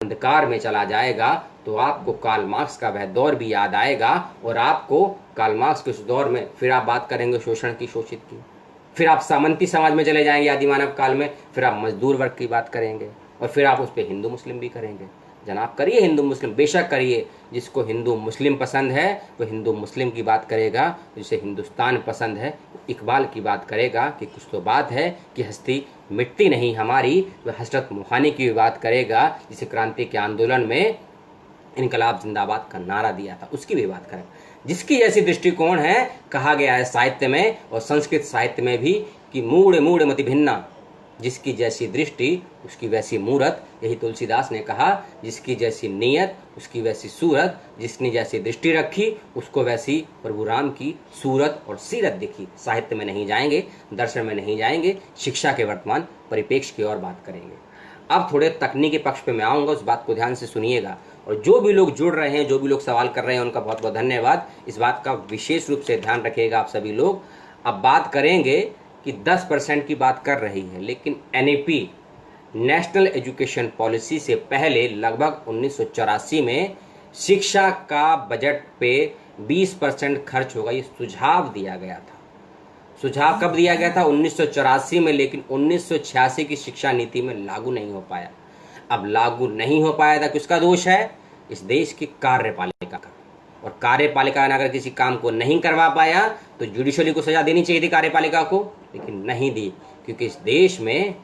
अंधकार में चला जाएगा। तो आपको कार्ल मार्क्स का वह दौर भी याद आएगा और आपको कार्ल मार्क्स के उस दौर में फिर आप बात करेंगे शोषण की, शोषित की, फिर आप सामंती समाज में चले जाएंगे आदिमानव काल में, फिर आप मजदूर वर्ग की बात करेंगे और फिर आप उस पर हिंदू मुस्लिम भी करेंगे। जनाब करिए हिंदू मुस्लिम, बेशक करिए। जिसको हिंदू मुस्लिम पसंद है वो हिंदू मुस्लिम की बात करेगा, जिसे हिंदुस्तान पसंद है इकबाल की बात करेगा कि कुछ तो बात है कि हस्ती मिट्टी नहीं हमारी, वह हजरत मोहानी की भी बात करेगा जिसे क्रांति के आंदोलन में इनकलाब जिंदाबाद का नारा दिया था, उसकी भी बात करें। जिसकी ऐसी दृष्टिकोण है, कहा गया है साहित्य में और संस्कृत साहित्य में भी कि मूढ़ मूढ़ मति भिन्ना, जिसकी जैसी दृष्टि उसकी वैसी मूरत। यही तुलसीदास ने कहा, जिसकी जैसी नीयत उसकी वैसी सूरत, जिसने जैसी दृष्टि रखी उसको वैसी प्रभु राम की सूरत और सीरत दिखी। साहित्य में नहीं जाएंगे, दर्शन में नहीं जाएंगे, शिक्षा के वर्तमान परिप्रेक्ष्य की ओर बात करेंगे। अब थोड़े तकनीकी पक्ष पे मैं आऊँगा, उस बात को ध्यान से सुनिएगा। और जो भी लोग जुड़ रहे हैं, जो भी लोग सवाल कर रहे हैं, उनका बहुत बहुत धन्यवाद। इस बात का विशेष रूप से ध्यान रखिएगा आप सभी लोग। अब बात करेंगे कि 10% की बात कर रही है, लेकिन एनईपी नेशनल एजुकेशन पॉलिसी से पहले लगभग 1984 में शिक्षा का बजट पे 20% खर्च होगा, ये सुझाव दिया गया था। सुझाव कब दिया गया था? 1984 में, लेकिन 1986 की शिक्षा नीति में लागू नहीं हो पाया। अब लागू नहीं हो पाया था, किसका दोष है? इस देश की कार्यपालिका का। और कार्यपालिका ने अगर किसी काम को नहीं करवा पाया तो जुडिशली को सजा देनी चाहिए थी कार्यपालिका को, लेकिन नहीं दी, क्योंकि इस देश में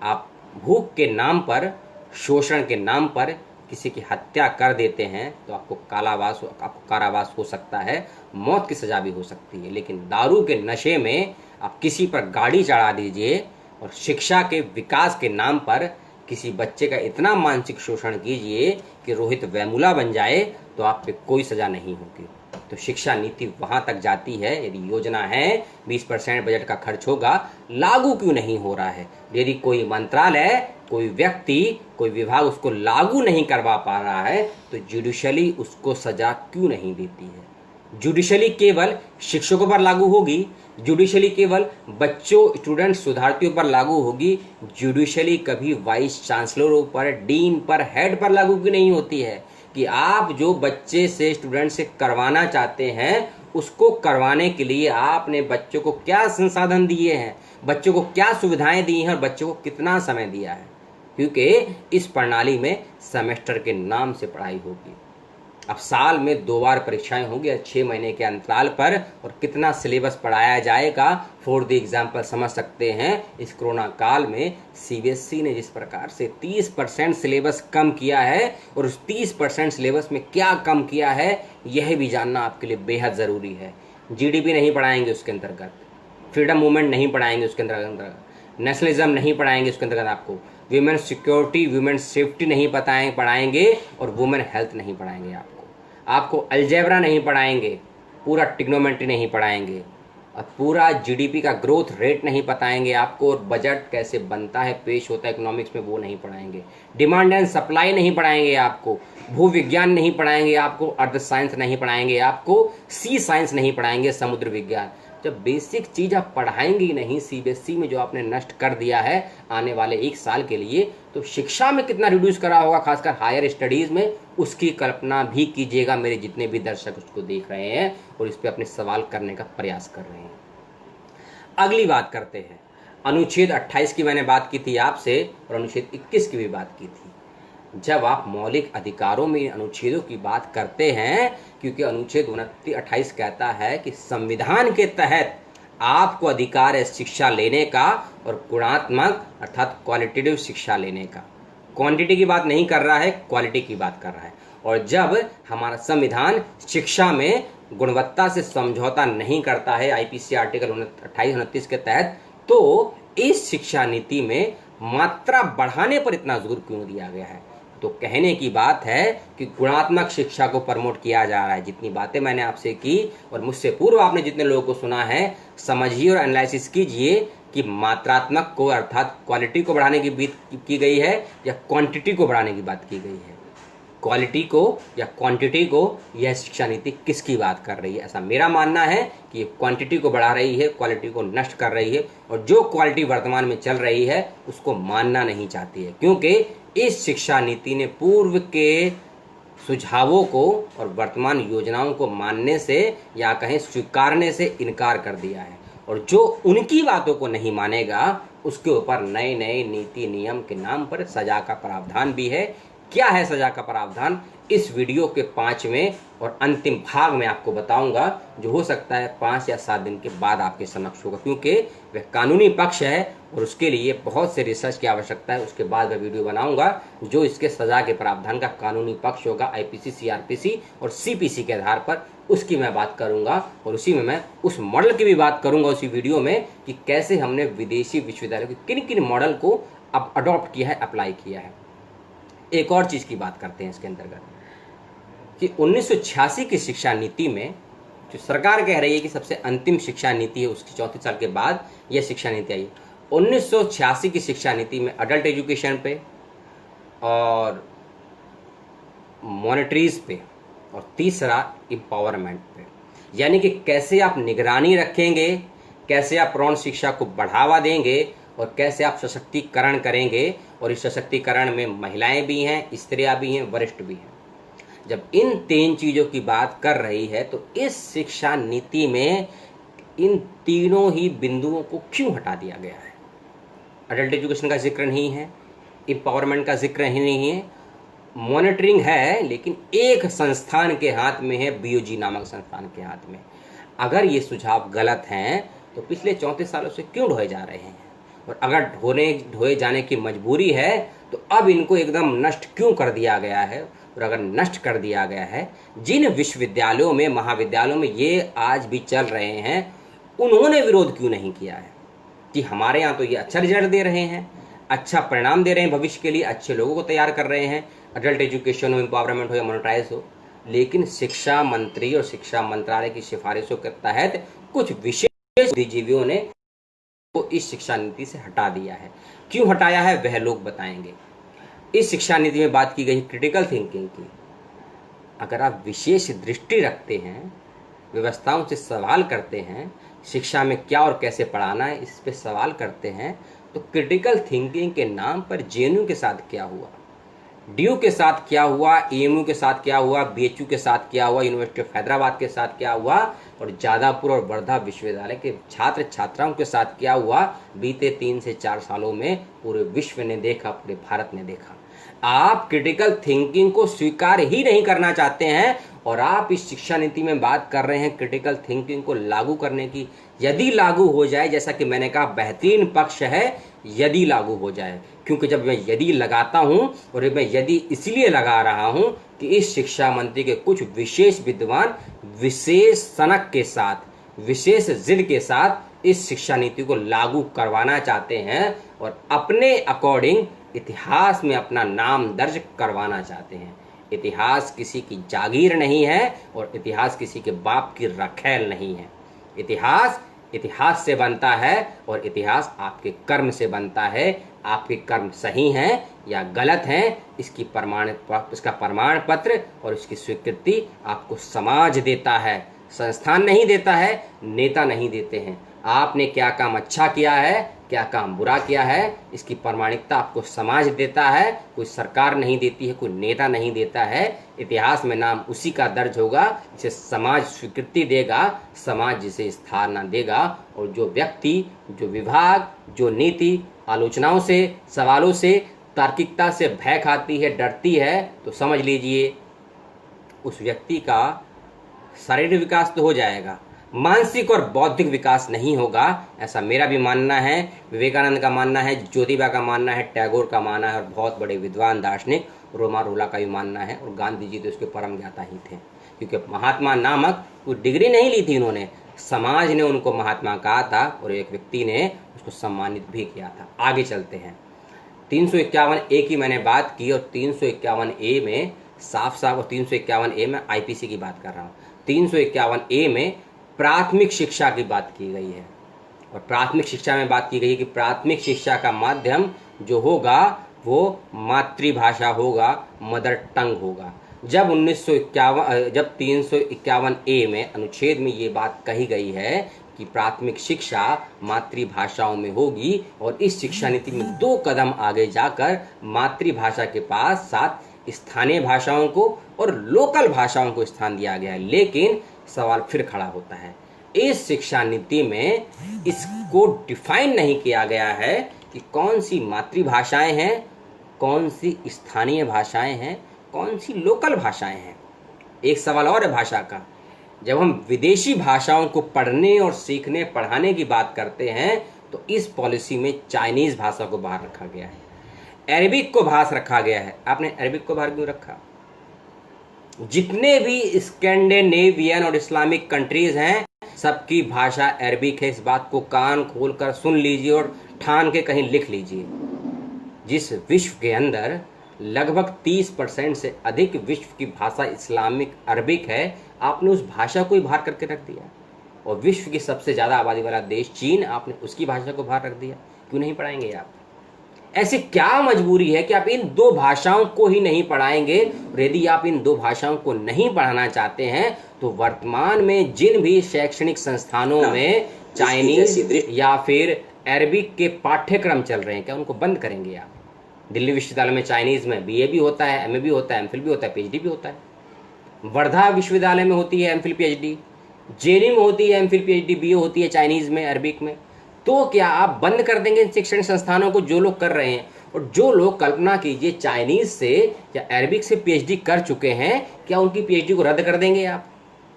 आप भूख के नाम पर, शोषण के नाम पर किसी की हत्या कर देते हैं तो आपको कारावास हो सकता है, मौत की सजा भी हो सकती है। लेकिन दारू के नशे में आप किसी पर गाड़ी चढ़ा दीजिए और शिक्षा के विकास के नाम पर किसी बच्चे का इतना मानसिक शोषण कीजिए कि रोहित वेमुला बन जाए तो आप पे कोई सजा नहीं होगी। तो शिक्षा नीति वहां तक जाती है। यदि योजना है 20% बजट का खर्च होगा, लागू क्यों नहीं हो रहा है? यदि कोई मंत्रालय, कोई व्यक्ति, कोई विभाग उसको लागू नहीं करवा पा रहा है तो जुडिशली उसको सजा क्यों नहीं देती है? जुडिशली केवल शिक्षकों पर लागू होगी, जुडिशली केवल बच्चों, स्टूडेंट, सुधार्थियों पर लागू होगी, जुडिशली कभी वाइस चांसलरों पर, डीन पर, हेड पर लागू क्यों नहीं होती है? कि आप जो बच्चे से, स्टूडेंट से करवाना चाहते हैं उसको करवाने के लिए आपने बच्चों को क्या संसाधन दिए हैं, बच्चों को क्या सुविधाएं दी हैं और बच्चों को कितना समय दिया है। क्योंकि इस प्रणाली में सेमेस्टर के नाम से पढ़ाई होगी। अब साल में 2 बार परीक्षाएं होंगी 6 महीने के अंतराल पर, और कितना सिलेबस पढ़ाया जाएगा फॉर द एग्जाम्पल समझ सकते हैं। इस कोरोना काल में सीबीएसई ने जिस प्रकार से 30% सिलेबस कम किया है, और उस 30% सिलेबस में क्या कम किया है यह भी जानना आपके लिए बेहद ज़रूरी है। जीडीपी नहीं पढ़ाएंगे उसके अंतर्गत, फ्रीडम मूवमेंट नहीं पढ़ाएंगे उसके अंतर्गत, नेशनलिज्म नहीं पढ़ाएंगे उसके अंतर्गत, आपको वीमेन सिक्योरिटी, वीमेन सेफ्टी नहीं पढ़ाएंगे, और वुमेन हेल्थ नहीं पढ़ाएंगे। आपको अलजेब्रा नहीं पढ़ाएंगे, पूरा ट्रिग्नोमेट्री नहीं पढ़ाएंगे, और पूरा जीडीपी का ग्रोथ रेट नहीं बताएंगे आपको, और बजट कैसे बनता है, पेश होता है इकोनॉमिक्स में, वो नहीं पढ़ाएंगे। डिमांड एंड सप्लाई नहीं पढ़ाएंगे आपको, भू विज्ञान नहीं पढ़ाएंगे आपको, अर्थ साइंस नहीं पढ़ाएंगे आपको, सी साइंस नहीं पढ़ाएंगे, समुद्र विज्ञान। जब बेसिक चीज़ आप पढ़ाएंगे ही नहीं, सीबीएसई में जो आपने नष्ट कर दिया है आने वाले 1 साल के लिए, तो शिक्षा में कितना रिड्यूस करा होगा, खासकर हायर स्टडीज़ में, उसकी कल्पना भी कीजिएगा। मेरे जितने भी दर्शक उसको देख रहे हैं और इस पर अपने सवाल करने का प्रयास कर रहे हैं। अगली बात करते हैं, अनुच्छेद 28 की मैंने बात की थी आपसे, और अनुच्छेद 21 की भी बात की थी। जब आप मौलिक अधिकारों में अनुच्छेदों की बात करते हैं, क्योंकि अनुच्छेद 28 कहता है कि संविधान के तहत आपको अधिकार है शिक्षा लेने का, और गुणात्मक अर्थात क्वालिटेटिव शिक्षा लेने का। क्वांटिटी की बात नहीं कर रहा है, क्वालिटी की बात कर रहा है। और जब हमारा संविधान शिक्षा में गुणवत्ता से समझौता नहीं करता है, आईपीसी आर्टिकल 28-29 के तहत, तो इस शिक्षा नीति में मात्रा बढ़ाने पर इतना जोर क्यों दिया गया है? तो कहने की बात है कि गुणात्मक शिक्षा को प्रमोट किया जा रहा है। जितनी बातें मैंने आपसे की और मुझसे पूर्व आपने जितने लोगों को सुना है, समझिए और एनालिसिस कीजिए कि मात्रात्मक को अर्थात क्वालिटी को बढ़ाने की बात की गई है या क्वांटिटी को बढ़ाने की बात की गई है। क्वालिटी को या क्वांटिटी को यह शिक्षा नीति किसकी बात कर रही है? ऐसा मेरा मानना है कि ये क्वांटिटी को बढ़ा रही है, क्वालिटी को नष्ट कर रही है, और जो क्वालिटी वर्तमान में चल रही है उसको मानना नहीं चाहती है, क्योंकि इस शिक्षा नीति ने पूर्व के सुझावों को और वर्तमान योजनाओं को मानने से या कहें स्वीकारने से इनकार कर दिया है। और जो उनकी बातों को नहीं मानेगा उसके ऊपर नए नए नीति नियम के नाम पर सजा का प्रावधान भी है। क्या है सजा का प्रावधान, इस वीडियो के 5वें और अंतिम भाग में आपको बताऊंगा, जो हो सकता है 5 या 7 दिन के बाद आपके समक्ष होगा, क्योंकि वह कानूनी पक्ष है और उसके लिए बहुत से रिसर्च की आवश्यकता है। उसके बाद वह वीडियो बनाऊंगा जो इसके सजा के प्रावधान का कानूनी पक्ष होगा, आईपीसी, सीआरपीसी और सीपीसी के आधार पर उसकी मैं बात करूंगा। और उसी में मैं उस मॉडल की भी बात करूंगा उसी वीडियो में कि कैसे हमने विदेशी विश्वविद्यालयों के किन किन मॉडल को अब अडॉप्ट किया है, अप्लाई किया है। एक और चीज़ की बात करते हैं इसके अंतर्गत कि 1986 की शिक्षा नीति में जो सरकार कह रही है कि सबसे अंतिम शिक्षा नीति है, उसकी 34 साल के बाद यह शिक्षा नीति आई। 1986 की शिक्षा नीति में अडल्ट एजुकेशन पे और मॉनिटरीज पे और तीसरा एम्पावरमेंट पे, यानी कि कैसे आप निगरानी रखेंगे, कैसे आप प्रौढ़ शिक्षा को बढ़ावा देंगे और कैसे आप सशक्तिकरण करेंगे। और इस सशक्तिकरण में महिलाएं भी हैं, स्त्रियां भी हैं, वरिष्ठ भी हैं। जब इन 3 चीज़ों की बात कर रही है तो इस शिक्षा नीति में इन तीनों ही बिंदुओं को क्यों हटा दिया गया है? अडल्ट एजुकेशन का जिक्र नहीं है, एम्पावरमेंट का जिक्र ही नहीं है, मॉनिटरिंग है लेकिन एक संस्थान के हाथ में है, बीओजी नामक संस्थान के हाथ में। अगर ये सुझाव गलत हैं तो पिछले 34 सालों से क्यों ढोए जा रहे हैं? और अगर ढोए जाने की मजबूरी है तो अब इनको एकदम नष्ट क्यों कर दिया गया है? और अगर नष्ट कर दिया गया है, जिन विश्वविद्यालयों में, महाविद्यालयों में ये आज भी चल रहे हैं, उन्होंने विरोध क्यों नहीं किया है कि हमारे यहाँ तो ये अच्छा रिजल्ट दे रहे हैं, अच्छा परिणाम दे रहे हैं, भविष्य के लिए अच्छे लोगों को तैयार कर रहे हैं, अडल्ट एजुकेशन हो, एम्पावरमेंट हो या मोनेटाइज हो। लेकिन शिक्षा मंत्री और शिक्षा मंत्रालय की सिफारिशों के तहत कुछ विशेष बुद्धिजीवियों ने को इस शिक्षा नीति से हटा दिया है। क्यों हटाया है वह लोग बताएंगे। इस शिक्षा नीति में बात की गई क्रिटिकल थिंकिंग की। अगर आप विशेष दृष्टि रखते हैं, व्यवस्थाओं से सवाल करते हैं, शिक्षा में क्या और कैसे पढ़ाना है इस पे सवाल करते हैं, तो क्रिटिकल थिंकिंग के नाम पर जेएनयू के साथ क्या हुआ, डीयू के साथ क्या हुआ, एएमयू के साथ क्या हुआ, बीएचयू के साथ क्या हुआ, यूनिवर्सिटी ऑफ हैदराबाद के साथ क्या हुआ और जादवपुर और वर्धा विश्वविद्यालय के छात्र छात्राओं के साथ क्या हुआ, बीते 3 से 4 सालों में पूरे विश्व ने देखा, पूरे भारत ने देखा। आप क्रिटिकल थिंकिंग को स्वीकार ही नहीं करना चाहते हैं और आप इस शिक्षा नीति में बात कर रहे हैं क्रिटिकल थिंकिंग को लागू करने की। यदि लागू हो जाए, जैसा कि मैंने कहा, बेहतरीन पक्ष है यदि लागू हो जाए, क्योंकि जब मैं यदि लगाता हूं और मैं यदि इसलिए लगा रहा हूं कि इस शिक्षा मंत्री के कुछ विशेष विद्वान विशेष सनक के साथ, विशेष जिद के साथ इस शिक्षा नीति को लागू करवाना चाहते हैं और अपने अकॉर्डिंग इतिहास में अपना नाम दर्ज करवाना चाहते हैं। इतिहास किसी की जागीर नहीं है और इतिहास किसी के बाप की रखैल नहीं है। इतिहास से बनता है और इतिहास आपके कर्म से बनता है। आपके कर्म सही हैं या गलत हैं, इसका प्रमाण पत्र और इसकी स्वीकृति आपको समाज देता है, संस्थान नहीं देता है, नेता नहीं देते हैं। आपने क्या काम अच्छा किया है, क्या काम बुरा किया है, इसकी प्रामाणिकता आपको समाज देता है, कोई सरकार नहीं देती है, कोई नेता नहीं देता है। इतिहास में नाम उसी का दर्ज होगा जिसे समाज स्वीकृति देगा, समाज जिसे स्थान देगा। और जो व्यक्ति, जो विभाग, जो नीति आलोचनाओं से, सवालों से, तार्किकता से भय खाती है, डरती है, तो समझ लीजिए उस व्यक्ति का शारीरिक विकास तो हो जाएगा, मानसिक और बौद्धिक विकास नहीं होगा। ऐसा मेरा भी मानना है, विवेकानंद का मानना है, ज्योतिबा का मानना है, टैगोर का मानना है और बहुत बड़े विद्वान दार्शनिक रोमा रोला का भी मानना है। और गांधी जी तो इसके परम ज्ञाता ही थे, क्योंकि महात्मा नामक कोई डिग्री नहीं ली थी इन्होंने, समाज ने उनको महात्मा कहा था और एक व्यक्ति ने उसको सम्मानित भी किया था। आगे चलते हैं। 351A की मैंने बात की, और 351A में साफ साफ, और 351A में आईपीसी की बात कर रहा हूँ, 351A में प्राथमिक शिक्षा की बात की गई है। और प्राथमिक शिक्षा में बात की गई है कि प्राथमिक शिक्षा का माध्यम जो होगा वो मातृभाषा होगा, मदर टंग होगा। जब 351A में अनुच्छेद में ये बात कही गई है कि प्राथमिक शिक्षा मातृभाषाओं में होगी, और इस शिक्षा नीति में 2 कदम आगे जाकर मातृभाषा के पास साथ स्थानीय भाषाओं को और लोकल भाषाओं को स्थान दिया गया है। लेकिन सवाल फिर खड़ा होता है, इस शिक्षा नीति में इसको डिफाइन नहीं किया गया है कि कौन सी मातृभाषाएं हैं, कौन सी स्थानीय भाषाएं हैं, कौन सी लोकल भाषाएं हैं। एक सवाल और है भाषा का, जब हम विदेशी भाषाओं को पढ़ने और सीखने पढ़ाने की बात करते हैं तो इस पॉलिसी में चाइनीज भाषा को बाहर रखा गया है, अरबिक को बाहर रखा गया है। आपने अरबिक को बाहर क्यों रखा? जितने भी स्कैंडिनेवियन और इस्लामिक कंट्रीज हैं सबकी भाषा अरबिक है। इस बात को कान खोलकर सुन लीजिए और ठान के कहीं लिख लीजिए। जिस विश्व के अंदर लगभग 30% से अधिक विश्व की भाषा इस्लामिक अरबिक है, आपने उस भाषा को ही बाहर करके रख दिया। और विश्व की सबसे ज़्यादा आबादी वाला देश चीन, आपने उसकी भाषा को बाहर रख दिया। क्यों नहीं पढ़ाएंगे आप? ऐसी क्या मजबूरी है कि आप इन 2 भाषाओं को ही नहीं पढ़ाएंगे? और यदि आप इन 2 भाषाओं को नहीं पढ़ाना चाहते हैं तो वर्तमान में जिन भी शैक्षणिक संस्थानों में चाइनीज या फिर अरबिक के पाठ्यक्रम चल रहे हैं, क्या उनको बंद करेंगे आप? दिल्ली विश्वविद्यालय में चाइनीज में बीए भी होता है, एमए भी होता है, एमफिल भी होता है, पीएचडी भी होता है। वर्धा विश्वविद्यालय में होती है एमफिल पीएचडी, जेएनयू में होती है एमफिल पीएचडी, बीए होती है चाइनीज में, अरबिक में। तो क्या आप बंद कर देंगे इन शिक्षण संस्थानों को जो लोग कर रहे हैं? और जो लोग, कल्पना कीजिए, चाइनीज से या अरबिक से पीएचडी कर चुके हैं, क्या उनकी पीएचडी को रद्द कर देंगे आप?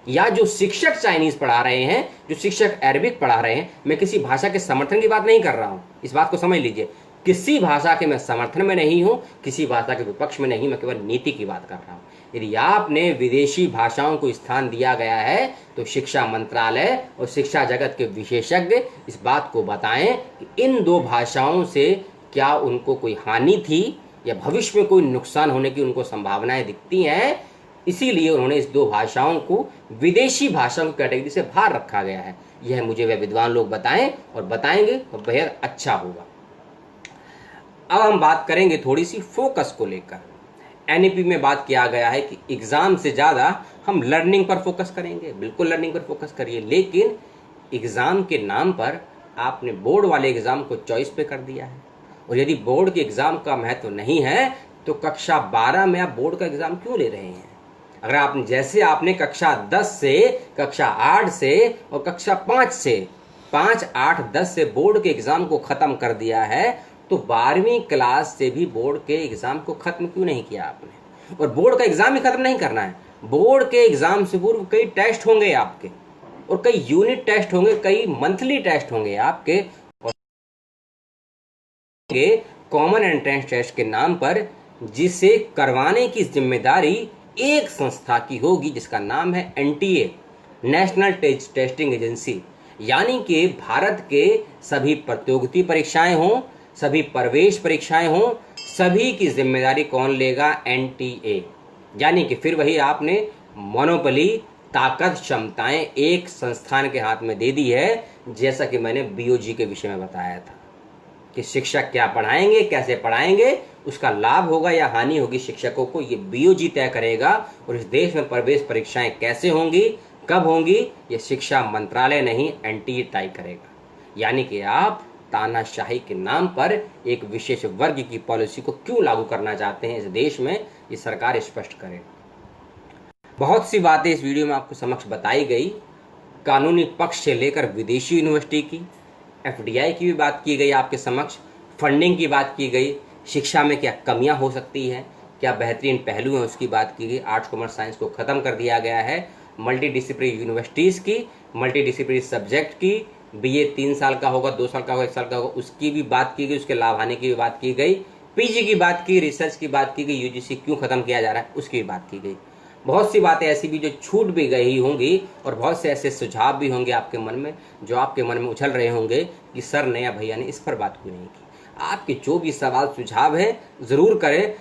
या जो शिक्षक चाइनीज पढ़ा रहे हैं, जो शिक्षक अरबिक पढ़ा रहे हैं, मैं किसी भाषा के समर्थन की बात नहीं कर रहा हूं, इस बात को समझ लीजिए। किसी भाषा के मैं समर्थन में नहीं हूं, किसी भाषा के विपक्ष में नहीं, मैं केवल नीति की बात कर रहा हूं। यदि आपने विदेशी भाषाओं को स्थान दिया गया है तो शिक्षा मंत्रालय और शिक्षा जगत के विशेषज्ञ इस बात को बताएं कि इन 2 भाषाओं से क्या उनको कोई हानि थी या भविष्य में कोई नुकसान होने की उनको संभावनाएं दिखती हैं। इसीलिए उन्होंने इस 2 भाषाओं को विदेशी भाषाओं की कैटेगरी से बाहर रखा गया है। यह मुझे वे विद्वान लोग बताएं और बताएंगे तो बेहद अच्छा होगा। अब हम बात करेंगे थोड़ी सी फोकस को लेकर। एनईपी में बात किया गया है कि एग्जाम से ज़्यादा हम लर्निंग पर फोकस करेंगे। बिल्कुल लर्निंग पर फोकस करिए, लेकिन एग्ज़ाम के नाम पर आपने बोर्ड वाले एग्ज़ाम को चॉइस पे कर दिया है। और यदि बोर्ड के एग्ज़ाम का महत्व नहीं है तो कक्षा 12 में आप बोर्ड का एग्ज़ाम क्यों ले रहे हैं? अगर आप जैसे आपने कक्षा 10 से, कक्षा 8 से और कक्षा 5 से, 5, 8, 10 से बोर्ड के एग्ज़ाम को ख़त्म कर दिया है तो 12वीं क्लास से भी बोर्ड के एग्ज़ाम को ख़त्म क्यों नहीं किया आपने? और बोर्ड का एग्ज़ाम ही ख़त्म नहीं करना है, बोर्ड के एग्ज़ाम से पूर्व कई टेस्ट होंगे आपके, और कई यूनिट टेस्ट होंगे, कई मंथली टेस्ट होंगे आपके, और कॉमन एंट्रेंस टेस्ट के नाम पर, जिसे करवाने की जिम्मेदारी एक संस्था की होगी जिसका नाम है एनटीए, नेशनल टेस्टिंग एजेंसी। यानी कि भारत के सभी प्रतियोगिता परीक्षाएं हों, सभी प्रवेश परीक्षाएं हों, सभी की जिम्मेदारी कौन लेगा? एनटीए। यानी कि फिर वही आपने मोनोपोली, ताकत, क्षमताएं एक संस्थान के हाथ में दे दी है। जैसा कि मैंने बीओजी के विषय में बताया था कि शिक्षक क्या पढ़ाएंगे, कैसे पढ़ाएंगे, उसका लाभ होगा या हानि होगी शिक्षकों को, ये बीओजी तय करेगा। और इस देश में प्रवेश परीक्षाएं कैसे होंगी, कब होंगी, ये शिक्षा मंत्रालय नहीं, एनटीए तय करेगा। यानी कि आप तानाशाही के नाम पर एक विशेष वर्ग की पॉलिसी को क्यों लागू करना चाहते हैं इस देश में, ये सरकार स्पष्ट करे। बहुत सी बातें इस वीडियो में आपको समक्ष बताई गई, कानूनी पक्ष से लेकर विदेशी यूनिवर्सिटी की, एफडीआई की भी बात की गई आपके समक्ष, फंडिंग की बात की गई, शिक्षा में क्या कमियां हो सकती हैं, क्या बेहतरीन पहलू हैं, उसकी बात की गई। आर्ट्स कॉमर्स साइंस को ख़त्म कर दिया गया है, मल्टी डिसिप्लिनरी यूनिवर्सिटीज़ की, मल्टी डिसिप्लिनरी सब्जेक्ट की, बीए 3 साल का होगा, 2 साल का होगा, 1 साल का होगा, उसकी भी बात की गई, उसके लाभ आने की भी बात की गई, पीजी की बात की, रिसर्च की बात की गई, यूजीसी क्यों ख़त्म किया जा रहा है उसकी भी बात की गई। बहुत सी बातें ऐसी भी जो छूट भी गई होंगी, और बहुत से ऐसे सुझाव भी होंगे आपके मन में जो आपके मन में उछल रहे होंगे कि सर ने या भैया ने इस पर बात क्यों नहीं की। आपके जो भी सवाल सुझाव हैं ज़रूर करें।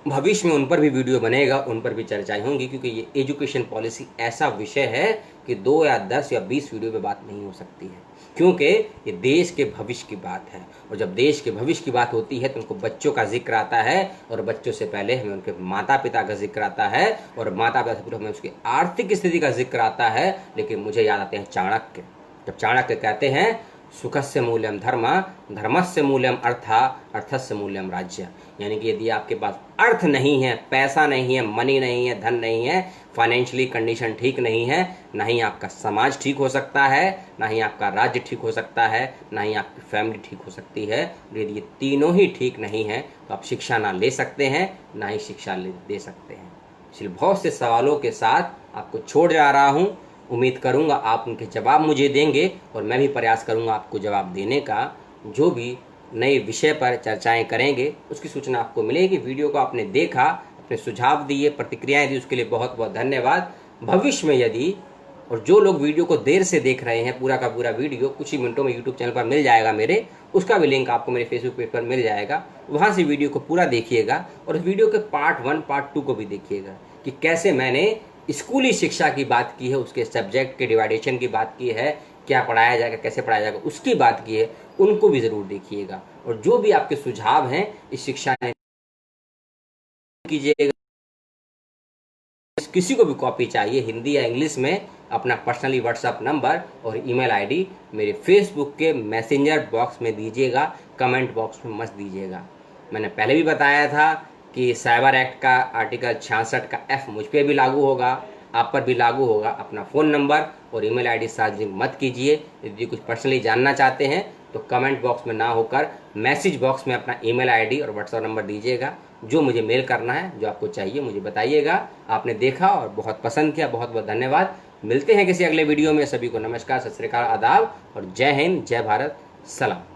भविष्य में उन पर भी वीडियो बनेगा, उन पर भी चर्चाएं होंगी, क्योंकि ये एजुकेशन पॉलिसी ऐसा विषय है कि 2 या 10 या 20 वीडियो पे बात नहीं हो सकती है, क्योंकि ये देश के भविष्य की बात है। और जब देश के भविष्य की बात होती है तो उनको बच्चों का जिक्र आता है, और बच्चों से पहले हमें उनके माता पिता का जिक्र आता है, और माता पिता से पहले हमें उसकी आर्थिक स्थिति का जिक्र आता है। लेकिन मुझे याद आते हैं चाणक्य। जब चाणक्य कहते हैं सुखस्य मूल्यम धर्म, धर्मस्य मूल्यम अर्था, अर्थस्य मूल्यम राज्य, यानी कि यदि आपके पास अर्थ नहीं है, पैसा नहीं है, मनी नहीं है, धन नहीं है, फाइनेंशियली कंडीशन ठीक नहीं है, ना ही आपका समाज ठीक हो सकता है, ना ही आपका राज्य ठीक हो सकता है, ना ही आपकी फैमिली ठीक हो सकती है। यदि ये तीनों ही ठीक नहीं है तो आप शिक्षा ना ले सकते हैं, ना ही शिक्षा दे सकते हैं। इसलिए बहुत से सवालों के साथ आपको छोड़ जा रहा हूँ। उम्मीद करूंगा आप उनके जवाब मुझे देंगे, और मैं भी प्रयास करूंगा आपको जवाब देने का। जो भी नए विषय पर चर्चाएं करेंगे उसकी सूचना आपको मिलेगी। वीडियो को आपने देखा, अपने सुझाव दिए, प्रतिक्रियाएं दी, उसके लिए बहुत बहुत धन्यवाद। भविष्य में यदि, और जो लोग वीडियो को देर से देख रहे हैं, पूरा का पूरा वीडियो कुछ ही मिनटों में यूट्यूब चैनल पर मिल जाएगा मेरे, उसका भी लिंक आपको मेरे फेसबुक पेज पर मिल जाएगा। वहाँ से वीडियो को पूरा देखिएगा, और उस वीडियो के पार्ट 1 पार्ट 2 को भी देखिएगा कि कैसे मैंने स्कूली शिक्षा की बात की है, उसके सब्जेक्ट के डिवाइडेशन की बात की है, क्या पढ़ाया जाएगा, कैसे पढ़ाया जाएगा, उसकी बात की है, उनको भी ज़रूर देखिएगा। और जो भी आपके सुझाव हैं इस शिक्षा ने कीजिएगा। किसी को भी कॉपी चाहिए हिंदी या इंग्लिश में, अपना पर्सनली व्हाट्सएप नंबर और ईमेल आईडी मेरे फेसबुक के मैसेंजर बॉक्स में दीजिएगा, कमेंट बॉक्स में मत दीजिएगा। मैंने पहले भी बताया था कि साइबर एक्ट का आर्टिकल 66 का F मुझ पर भी लागू होगा, आप पर भी लागू होगा। अपना फ़ोन नंबर और ईमेल आईडी सार्वजनिक मत कीजिए। यदि कुछ पर्सनली जानना चाहते हैं तो कमेंट बॉक्स में ना होकर मैसेज बॉक्स में अपना ईमेल आईडी और व्हाट्सएप नंबर दीजिएगा। जो मुझे मेल करना है, जो आपको चाहिए मुझे बताइएगा। आपने देखा और बहुत पसंद किया, बहुत बहुत धन्यवाद। मिलते हैं किसी अगले वीडियो में। सभी को नमस्कार, सत श्री अकाल, आदाब और जय हिंद, जय भारत, सलाम।